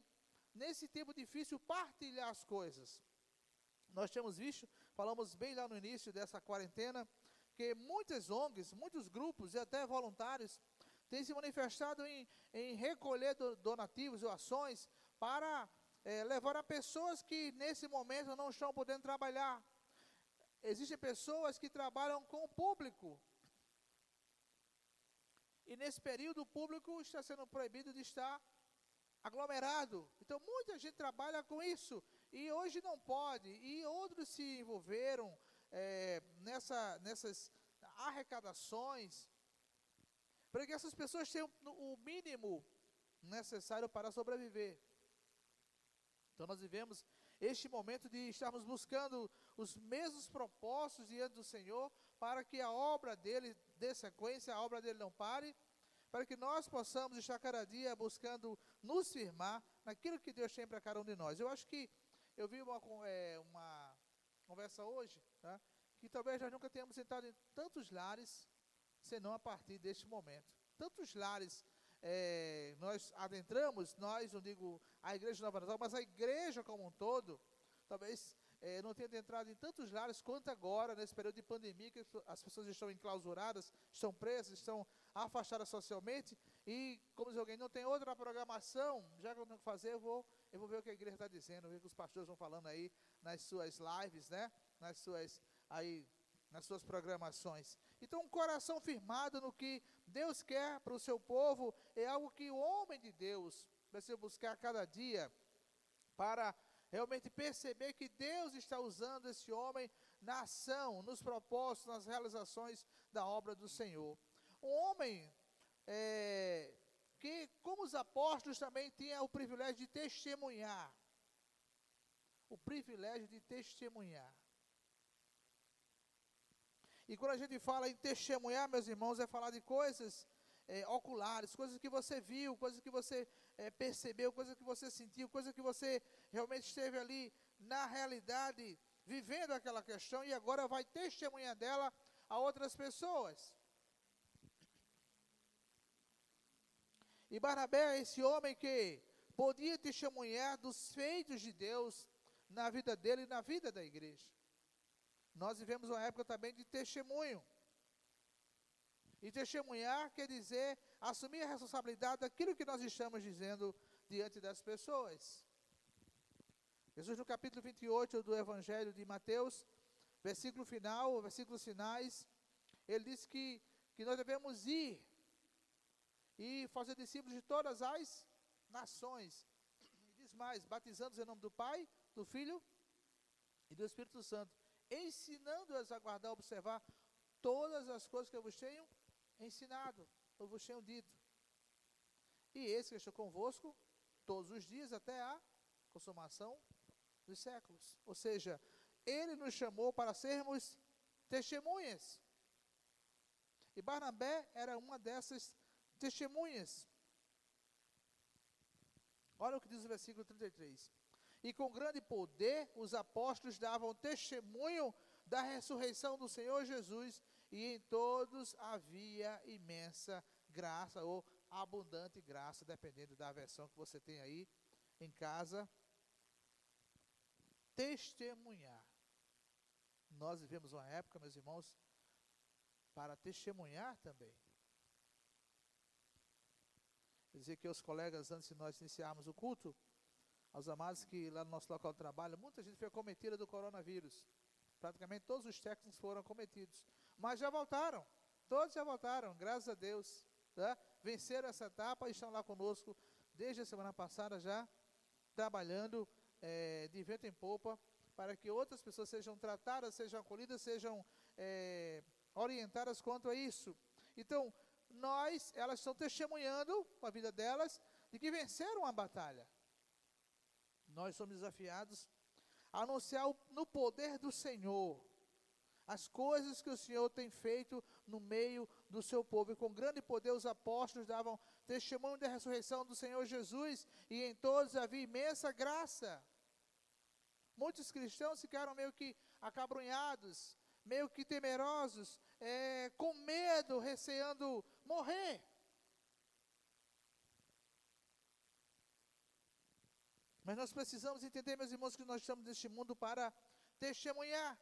S1: nesse tempo difícil, partilhar as coisas. Nós temos visto, falamos bem lá no início dessa quarentena, que muitas ONGs, muitos grupos e até voluntários têm se manifestado em recolher donativos ou ações para levar a pessoas que nesse momento não estão podendo trabalhar. Existem pessoas que trabalham com o público. E nesse período o público está sendo proibido de estar aglomerado. Então muita gente trabalha com isso. E hoje não pode. E outros se envolveram nessas arrecadações, para que essas pessoas tenham o mínimo necessário para sobreviver. Então nós vivemos este momento de estarmos buscando os mesmos propósitos diante do Senhor, para que a obra dele dê sequência, a obra dele não pare, para que nós possamos estar cada dia buscando nos firmar naquilo que Deus tem para cada um de nós. Eu acho que eu vi uma conversa hoje, tá, que talvez nós nunca tenhamos sentado em tantos lares, senão a partir deste momento. Tantos lares nós adentramos, não digo a igreja de Nova Natal, mas a igreja como um todo, talvez não tenha entrado em tantos lares quanto agora, nesse período de pandemia, que as pessoas estão enclausuradas, estão presas, estão afastadas socialmente, e, como diz alguém, não tem outra programação, já que eu tenho que fazer, eu vou ver o que a igreja está dizendo, ver o que os pastores vão falando aí nas suas lives, né, nas suas programações. Então, um coração firmado no que Deus quer para o seu povo é algo que o homem de Deus precisa buscar cada dia, para realmente perceber que Deus está usando esse homem na ação, nos propósitos, nas realizações da obra do Senhor. Um homem que, como os apóstolos, também tinha o privilégio de testemunhar. O privilégio de testemunhar. E quando a gente fala em testemunhar, meus irmãos, é falar de coisas oculares, coisas que você viu, coisas que você percebeu, coisas que você sentiu, coisas que você realmente esteve ali na realidade, vivendo aquela questão, e agora vai testemunhar dela a outras pessoas. E Barnabé é esse homem que podia testemunhar dos feitos de Deus na vida dele e na vida da igreja. Nós vivemos uma época também de testemunho. E testemunhar quer dizer assumir a responsabilidade daquilo que nós estamos dizendo diante das pessoas. Jesus, no capítulo 28 do Evangelho de Mateus, versículos finais, ele diz que nós devemos ir e fazer discípulos de todas as nações. E diz mais, batizando-os em nome do Pai, do Filho e do Espírito Santo, ensinando-os a guardar, observar todas as coisas que eu vos tenho ensinado, eu vos tenho dito. E esse que estou convosco todos os dias até a consumação dos séculos. Ou seja, ele nos chamou para sermos testemunhas. E Barnabé era uma dessas testemunhas. Olha o que diz o versículo 33. E com grande poder os apóstolos davam testemunho da ressurreição do Senhor Jesus, e em todos havia imensa graça, ou abundante graça, dependendo da versão que você tem aí em casa. Testemunhar. Nós vivemos uma época, meus irmãos, para testemunhar também. Quer dizer que os colegas, antes de nós iniciarmos o culto, aos amados que lá no nosso local de trabalho, muita gente foi acometida do coronavírus. Praticamente todos os técnicos foram acometidos. Mas já voltaram, todos já voltaram, graças a Deus. Tá? Venceram essa etapa e estão lá conosco desde a semana passada já, trabalhando de vento em popa, para que outras pessoas sejam tratadas, sejam acolhidas, sejam orientadas quanto a isso. Então, elas estão testemunhando com a vida delas, de que venceram a batalha. Nós somos desafiados a anunciar no poder do Senhor as coisas que o Senhor tem feito no meio do seu povo. E com grande poder os apóstolos davam testemunho da ressurreição do Senhor Jesus, e em todos havia imensa graça. Muitos cristãos ficaram meio que acabrunhados, meio que temerosos, com medo, receando morrer. Mas nós precisamos entender, meus irmãos, que nós estamos neste mundo para testemunhar.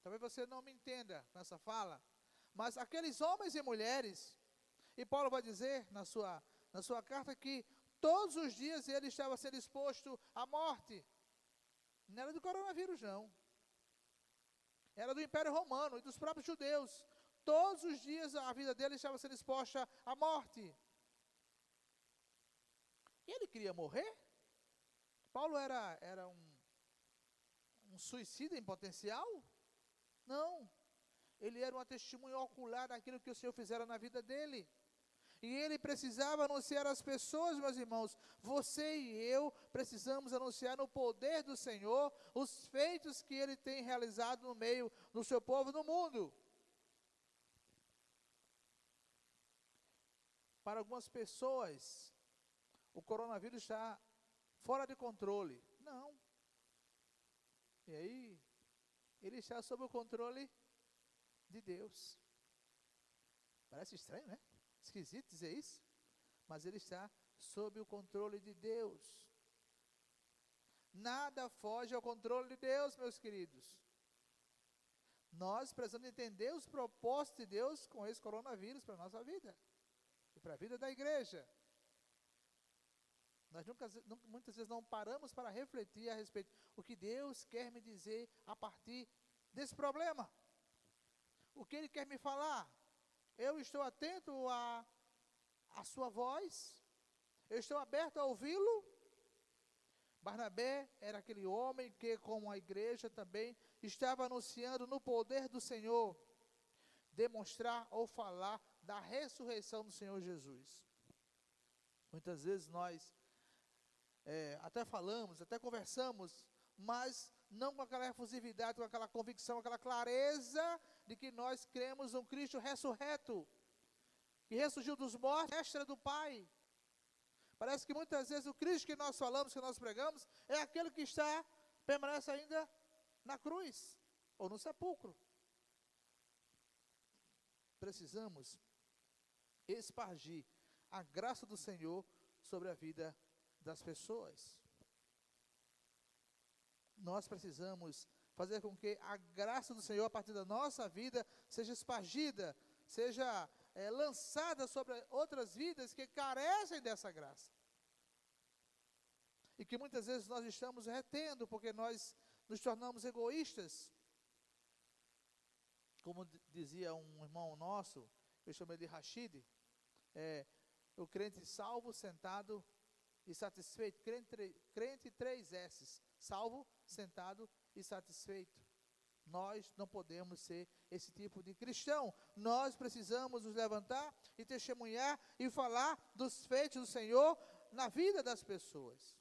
S1: Talvez você não me entenda nessa fala, mas aqueles homens e mulheres, e Paulo vai dizer na sua carta que todos os dias ele estava sendo exposto à morte. Não era do coronavírus, não. Era do Império Romano e dos próprios judeus. Todos os dias a vida dele estava sendo exposta à morte. E ele queria morrer? Paulo era um suicida em potencial? Não. Ele era uma testemunha ocular daquilo que o Senhor fizera na vida dele. E ele precisava anunciar às pessoas, meus irmãos, você e eu precisamos anunciar no poder do Senhor os feitos que ele tem realizado no meio do seu povo no mundo. Para algumas pessoas, o coronavírus está fora de controle. Não. E aí, ele está sob o controle de Deus. Parece estranho, né? Esquisito dizer isso, mas ele está sob o controle de Deus. Nada foge ao controle de Deus, meus queridos. Nós precisamos entender os propósitos de Deus com esse coronavírus para a nossa vida e para a vida da igreja. Nós muitas vezes não paramos para refletir a respeito do que Deus quer me dizer a partir desse problema. O que Ele quer me falar? Eu estou atento à sua voz? Eu estou aberto a ouvi-lo? Barnabé era aquele homem que, como a igreja também, estava anunciando no poder do Senhor, demonstrar ou falar da ressurreição do Senhor Jesus. Muitas vezes nós até falamos, até conversamos, mas não com aquela efusividade, com aquela convicção, aquela clareza de que nós cremos um Cristo ressurreto, que ressurgiu dos mortos, mestre do Pai. Parece que muitas vezes o Cristo que nós falamos, que nós pregamos, é aquele que permanece ainda na cruz, ou no sepulcro. Precisamos espargir a graça do Senhor sobre a vida das pessoas. Nós precisamos fazer com que a graça do Senhor, a partir da nossa vida, seja espargida, seja lançada sobre outras vidas que carecem dessa graça. E que muitas vezes nós estamos retendo, porque nós nos tornamos egoístas. Como dizia um irmão nosso, eu chamei de Rashid, o crente salvo, sentado e satisfeito. Crente 3S, salvo, sentado e satisfeito. Nós não podemos ser esse tipo de cristão. Nós precisamos nos levantar e testemunhar e falar dos feitos do Senhor na vida das pessoas.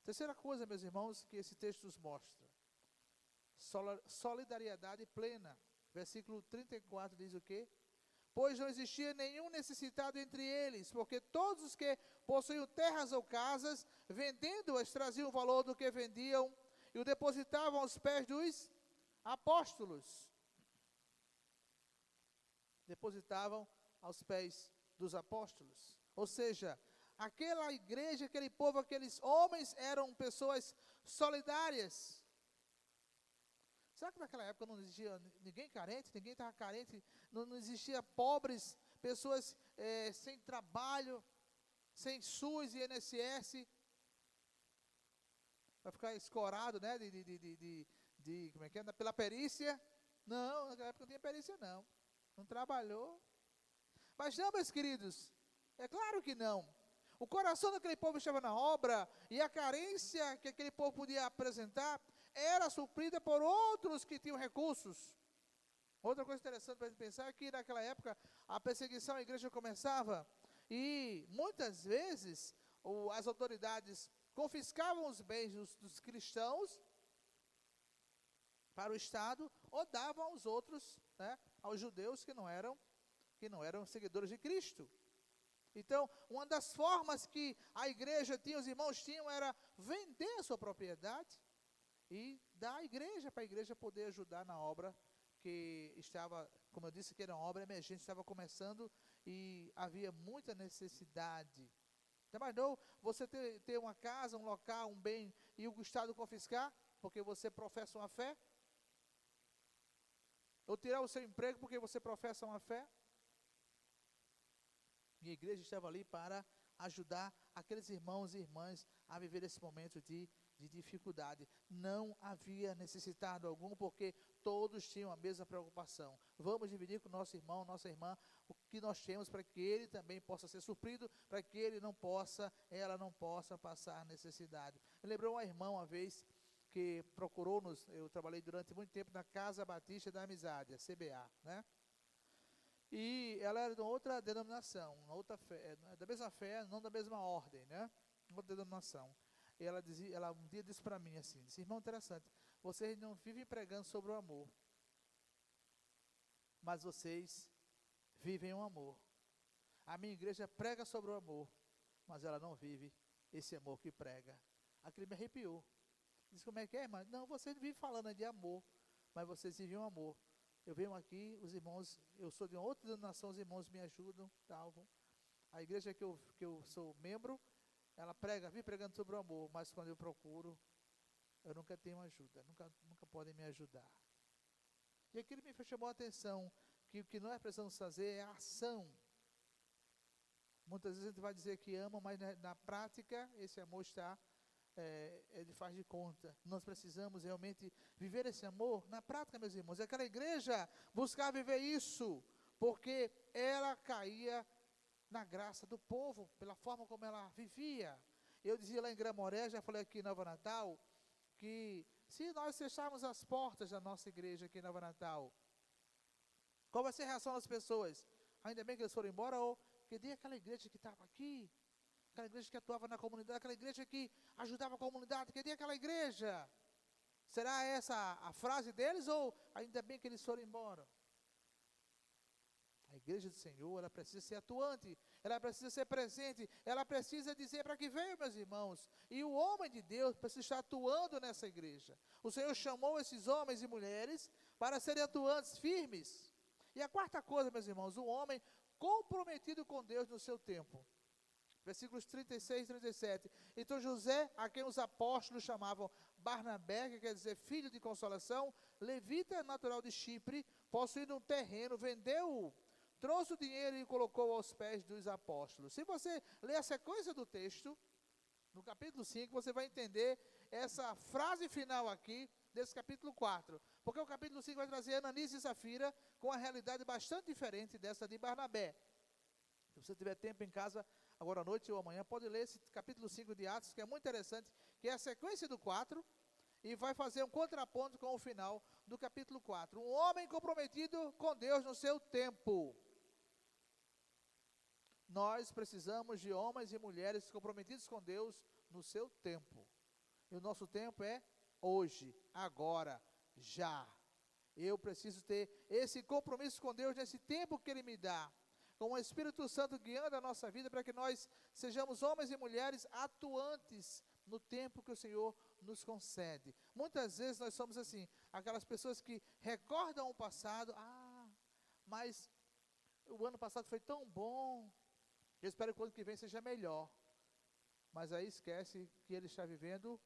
S1: Terceira coisa, meus irmãos, que esse texto nos mostra. Solidariedade plena. Versículo 34 diz o quê? Pois não existia nenhum necessitado entre eles, porque todos os que possuíam terras ou casas, vendendo-as, traziam o valor do que vendiam e o depositavam aos pés dos apóstolos. Depositavam aos pés dos apóstolos. Ou seja, aquela igreja, aquele povo, aqueles homens eram pessoas solidárias. Será que naquela época não existia ninguém carente? Ninguém estava carente? Não existia pobres, pessoas sem trabalho, sem SUS e INSS? Vai ficar escorado, né? Como é que é? Pela perícia? Não, naquela época não tinha perícia, não. Não trabalhou. Mas não, meus queridos, é claro que não. O coração daquele povo estava na obra e a carência que aquele povo podia apresentar era suprida por outros que tinham recursos. Outra coisa interessante para a gente pensar é que naquela época a perseguição à igreja começava e muitas vezes as autoridades confiscavam os bens dos cristãos para o Estado ou davam aos outros, né, aos judeus que não eram seguidores de Cristo. Então, uma das formas que a igreja tinha, os irmãos tinham, era vender a sua propriedade e dar à igreja, para a igreja poder ajudar na obra que estava, como eu disse, que era uma obra emergente, estava começando e havia muita necessidade. Já imaginou você ter uma casa, um local, um bem e o Estado confiscar porque você professa uma fé? Ou tirar o seu emprego porque você professa uma fé? E a igreja estava ali para ajudar aqueles irmãos e irmãs a viver esse momento de dificuldade. Não havia necessitado algum, porque todos tinham a mesma preocupação. Vamos dividir com o nosso irmão, nossa irmã, o que nós temos para que ele também possa ser suprido, para que ela não possa passar necessidade. Me lembrou uma irmã uma vez que procurou-nos, eu trabalhei durante muito tempo na Casa Batista da Amizade, a CBA, né? E ela era de uma outra denominação, uma outra fé, da mesma fé, não da mesma ordem, né? Outra denominação. E ela um dia disse para mim assim, disse, irmão, interessante, vocês não vivem pregando sobre o amor, mas vocês vivem o amor. A minha igreja prega sobre o amor, mas ela não vive esse amor que prega. Aquilo me arrepiou. Disse, como é que é, irmã? Não, vocês vivem falando de amor, mas vocês vivem o amor. Eu venho aqui, os irmãos, eu sou de uma outra denominação, os irmãos me ajudam, tal. A igreja que eu sou membro, ela vive pregando sobre o amor, mas quando eu procuro, eu nunca tenho ajuda, nunca podem me ajudar. E aquilo me chamou a atenção, que o que nós precisamos fazer é a ação. Muitas vezes a gente vai dizer que ama, mas na prática, esse amor está... ele faz de conta. Nós precisamos realmente viver esse amor na prática, meus irmãos. Aquela igreja buscar viver isso, porque ela caía na graça do povo, pela forma como ela vivia. Eu dizia lá em Gramoré, já falei aqui em Nova Natal, que se nós fecharmos as portas da nossa igreja aqui em Nova Natal, qual vai ser a reação das pessoas? Ainda bem que eles foram embora, ou cadê aquela igreja que estava aqui? Aquela igreja que atuava na comunidade, aquela igreja que ajudava a comunidade, cadê aquela igreja? Será essa a frase deles ou ainda bem que eles foram embora? A igreja do Senhor, ela precisa ser atuante, ela precisa ser presente, ela precisa dizer para que veio, meus irmãos. E o homem de Deus precisa estar atuando nessa igreja. O Senhor chamou esses homens e mulheres para serem atuantes, firmes. E a quarta coisa, meus irmãos, um homem comprometido com Deus no seu tempo. Versículos 36 e 37. Então José, a quem os apóstolos chamavam Barnabé, que quer dizer filho de consolação, levita natural de Chipre, possuindo um terreno, vendeu-o, trouxe o dinheiro e colocou aos pés dos apóstolos. Se você ler a sequência do texto, no capítulo 5, você vai entender essa frase final aqui, desse capítulo 4. Porque o capítulo 5 vai trazer Ananias e Safira com uma realidade bastante diferente dessa de Barnabé. Se você tiver tempo em casa, agora à noite ou amanhã, pode ler esse capítulo 5 de Atos, que é muito interessante, que é a sequência do 4, e vai fazer um contraponto com o final do capítulo 4. Um homem comprometido com Deus no seu tempo. Nós precisamos de homens e mulheres comprometidos com Deus no seu tempo. E o nosso tempo é hoje, agora, já. Eu preciso ter esse compromisso com Deus nesse tempo que Ele me dá, com o Espírito Santo guiando a nossa vida, para que nós sejamos homens e mulheres atuantes no tempo que o Senhor nos concede. Muitas vezes nós somos assim, aquelas pessoas que recordam o passado, mas o ano passado foi tão bom, eu espero que o ano que vem seja melhor. Mas aí esquece que ele está vivendo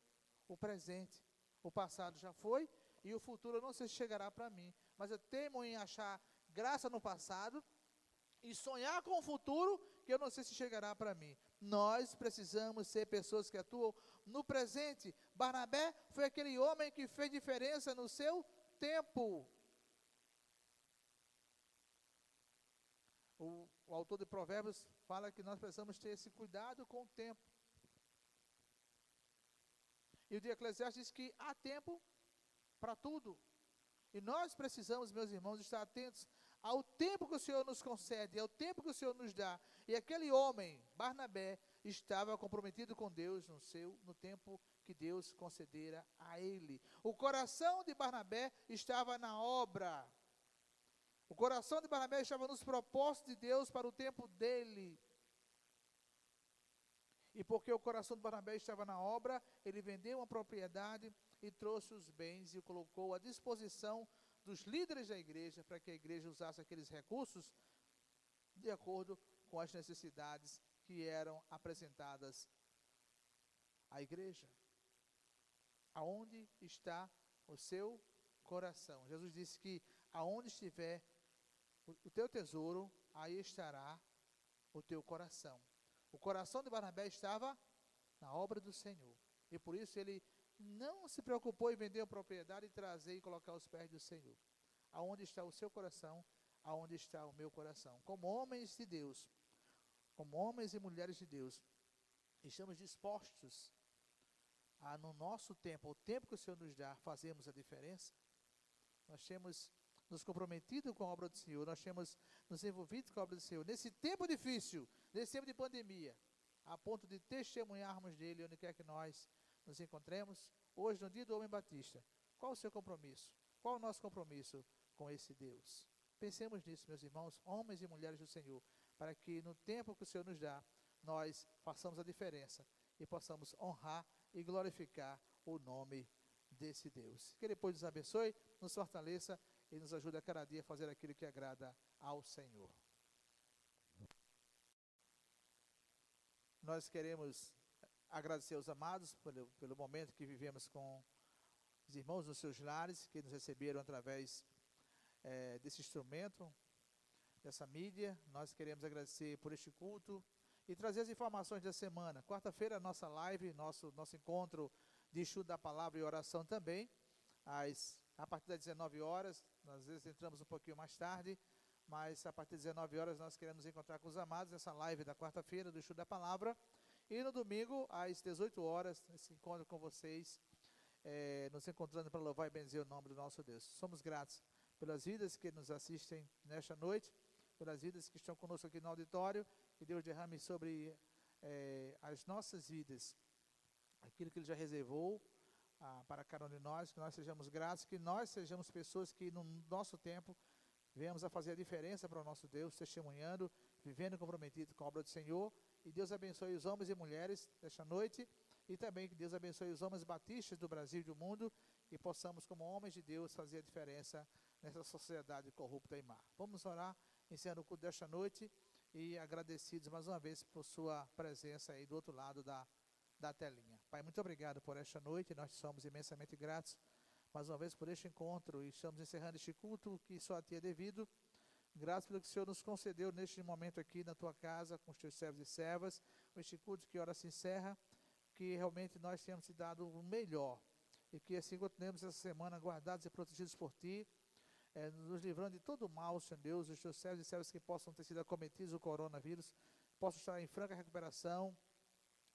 S1: o presente. O passado já foi e o futuro eu não sei se chegará para mim. Mas eu teimo em achar graça no passado e sonhar com o futuro que eu não sei se chegará para mim. Nós precisamos ser pessoas que atuam no presente. Barnabé foi aquele homem que fez diferença no seu tempo. O autor de Provérbios fala que nós precisamos ter esse cuidado com o tempo. E o de Eclesiastes diz que há tempo para tudo. E nós precisamos, meus irmãos, estar atentos ao tempo que o Senhor nos concede, ao tempo que o Senhor nos dá. E aquele homem, Barnabé, estava comprometido com Deus no tempo que Deus concedera a ele. O coração de Barnabé estava na obra. O coração de Barnabé estava nos propósitos de Deus para o tempo dele. E porque o coração de Barnabé estava na obra, ele vendeu uma propriedade e trouxe os bens e o colocou à disposição dos líderes da igreja, para que a igreja usasse aqueles recursos de acordo com as necessidades que eram apresentadas à igreja. Aonde está o seu coração? Jesus disse que aonde estiver o teu tesouro, aí estará o teu coração. O coração de Barnabé estava na obra do Senhor. E por isso ele não se preocupou em vender a propriedade e trazer e colocar aos pés do Senhor. Aonde está o seu coração, aonde está o meu coração. Como homens de Deus, como homens e mulheres de Deus, estamos dispostos a, no nosso tempo, o tempo que o Senhor nos dá, fazermos a diferença. Nós temos nos comprometido com a obra do Senhor, nós temos nos envolvido com a obra do Senhor, nesse tempo difícil, nesse tempo de pandemia, a ponto de testemunharmos dele, onde quer que nós nos encontremos, hoje no dia do Homem Batista. Qual o seu compromisso? Qual o nosso compromisso com esse Deus? Pensemos nisso, meus irmãos, homens e mulheres do Senhor, para que no tempo que o Senhor nos dá, nós façamos a diferença e possamos honrar e glorificar o nome desse Deus. Que Ele depois nos abençoe, nos fortaleça e nos ajude a cada dia a fazer aquilo que agrada ao Senhor. Nós queremos agradecer aos amados pelo momento que vivemos com os irmãos nos seus lares, que nos receberam através desse instrumento, dessa mídia. Nós queremos agradecer por este culto e trazer as informações da semana. Quarta-feira, nossa live, nosso encontro de estudo da palavra e oração também, a partir das 19 horas, às vezes entramos um pouquinho mais tarde, mas a partir das 19 horas nós queremos encontrar com os amados nessa live da quarta-feira do estudo da palavra. E no domingo, às 18 horas, esse encontro com vocês, nos encontrando para louvar e benzer o nome do nosso Deus. Somos gratos pelas vidas que nos assistem nesta noite, pelas vidas que estão conosco aqui no auditório, que Deus derrame sobre as nossas vidas aquilo que Ele já reservou para cada um de nós, que nós sejamos gratos, que nós sejamos pessoas que no nosso tempo venhamos a fazer a diferença para o nosso Deus, testemunhando, vivendo comprometido com a obra do Senhor. E Deus abençoe os homens e mulheres desta noite, e também que Deus abençoe os homens batistas do Brasil e do mundo, e possamos, como homens de Deus, fazer a diferença nessa sociedade corrupta e má. Vamos orar, encerrando o culto desta noite e agradecidos mais uma vez por sua presença aí do outro lado da telinha. Pai, muito obrigado por esta noite, nós somos imensamente gratos mais uma vez por este encontro e estamos encerrando este culto que só a Ti é devido. Graças pelo que o Senhor nos concedeu neste momento aqui na Tua casa, com os Teus servos e servas, com este culto que ora se encerra, que realmente nós tenhamos te dado o melhor e que assim continuemos essa semana guardados e protegidos por Ti, nos livrando de todo o mal, Senhor Deus, os Teus servos e servas que possam ter sido acometidos do coronavírus, possam estar em franca recuperação,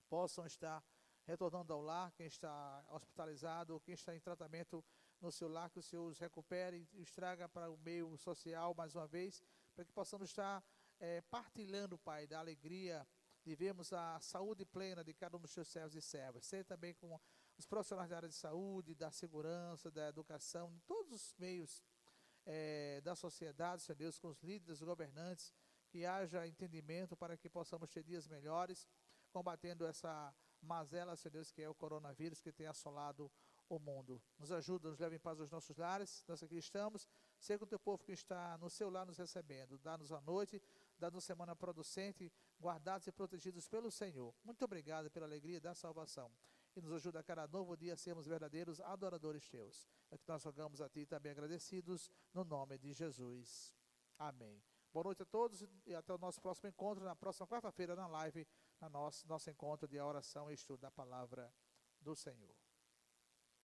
S1: possam estar retornando ao lar, quem está hospitalizado, quem está em tratamento no seu lar, que o Senhor os recupere e os traga para o meio social mais uma vez, para que possamos estar partilhando, Pai, da alegria de vermos a saúde plena de cada um dos Teus servos e servas, ser também com os profissionais da área de saúde, da segurança, da educação, de todos os meios da sociedade, Senhor Deus, com os líderes, os governantes, que haja entendimento para que possamos ter dias melhores, combatendo essa mazela, Senhor Deus, que é o coronavírus que tem assolado o mundo. Nos ajuda, nos leva em paz aos nossos lares, nós aqui estamos, seja com o Teu povo que está no seu lar nos recebendo, dá-nos a noite, dá-nos semana producente, guardados e protegidos pelo Senhor. Muito obrigado pela alegria da salvação. E nos ajuda a cada novo dia a sermos verdadeiros adoradores Teus. É que nós rogamos a Ti também agradecidos, no nome de Jesus. Amém. Boa noite a todos e até o nosso próximo encontro, na próxima quarta-feira, na live, nosso encontro de oração e estudo da palavra do Senhor.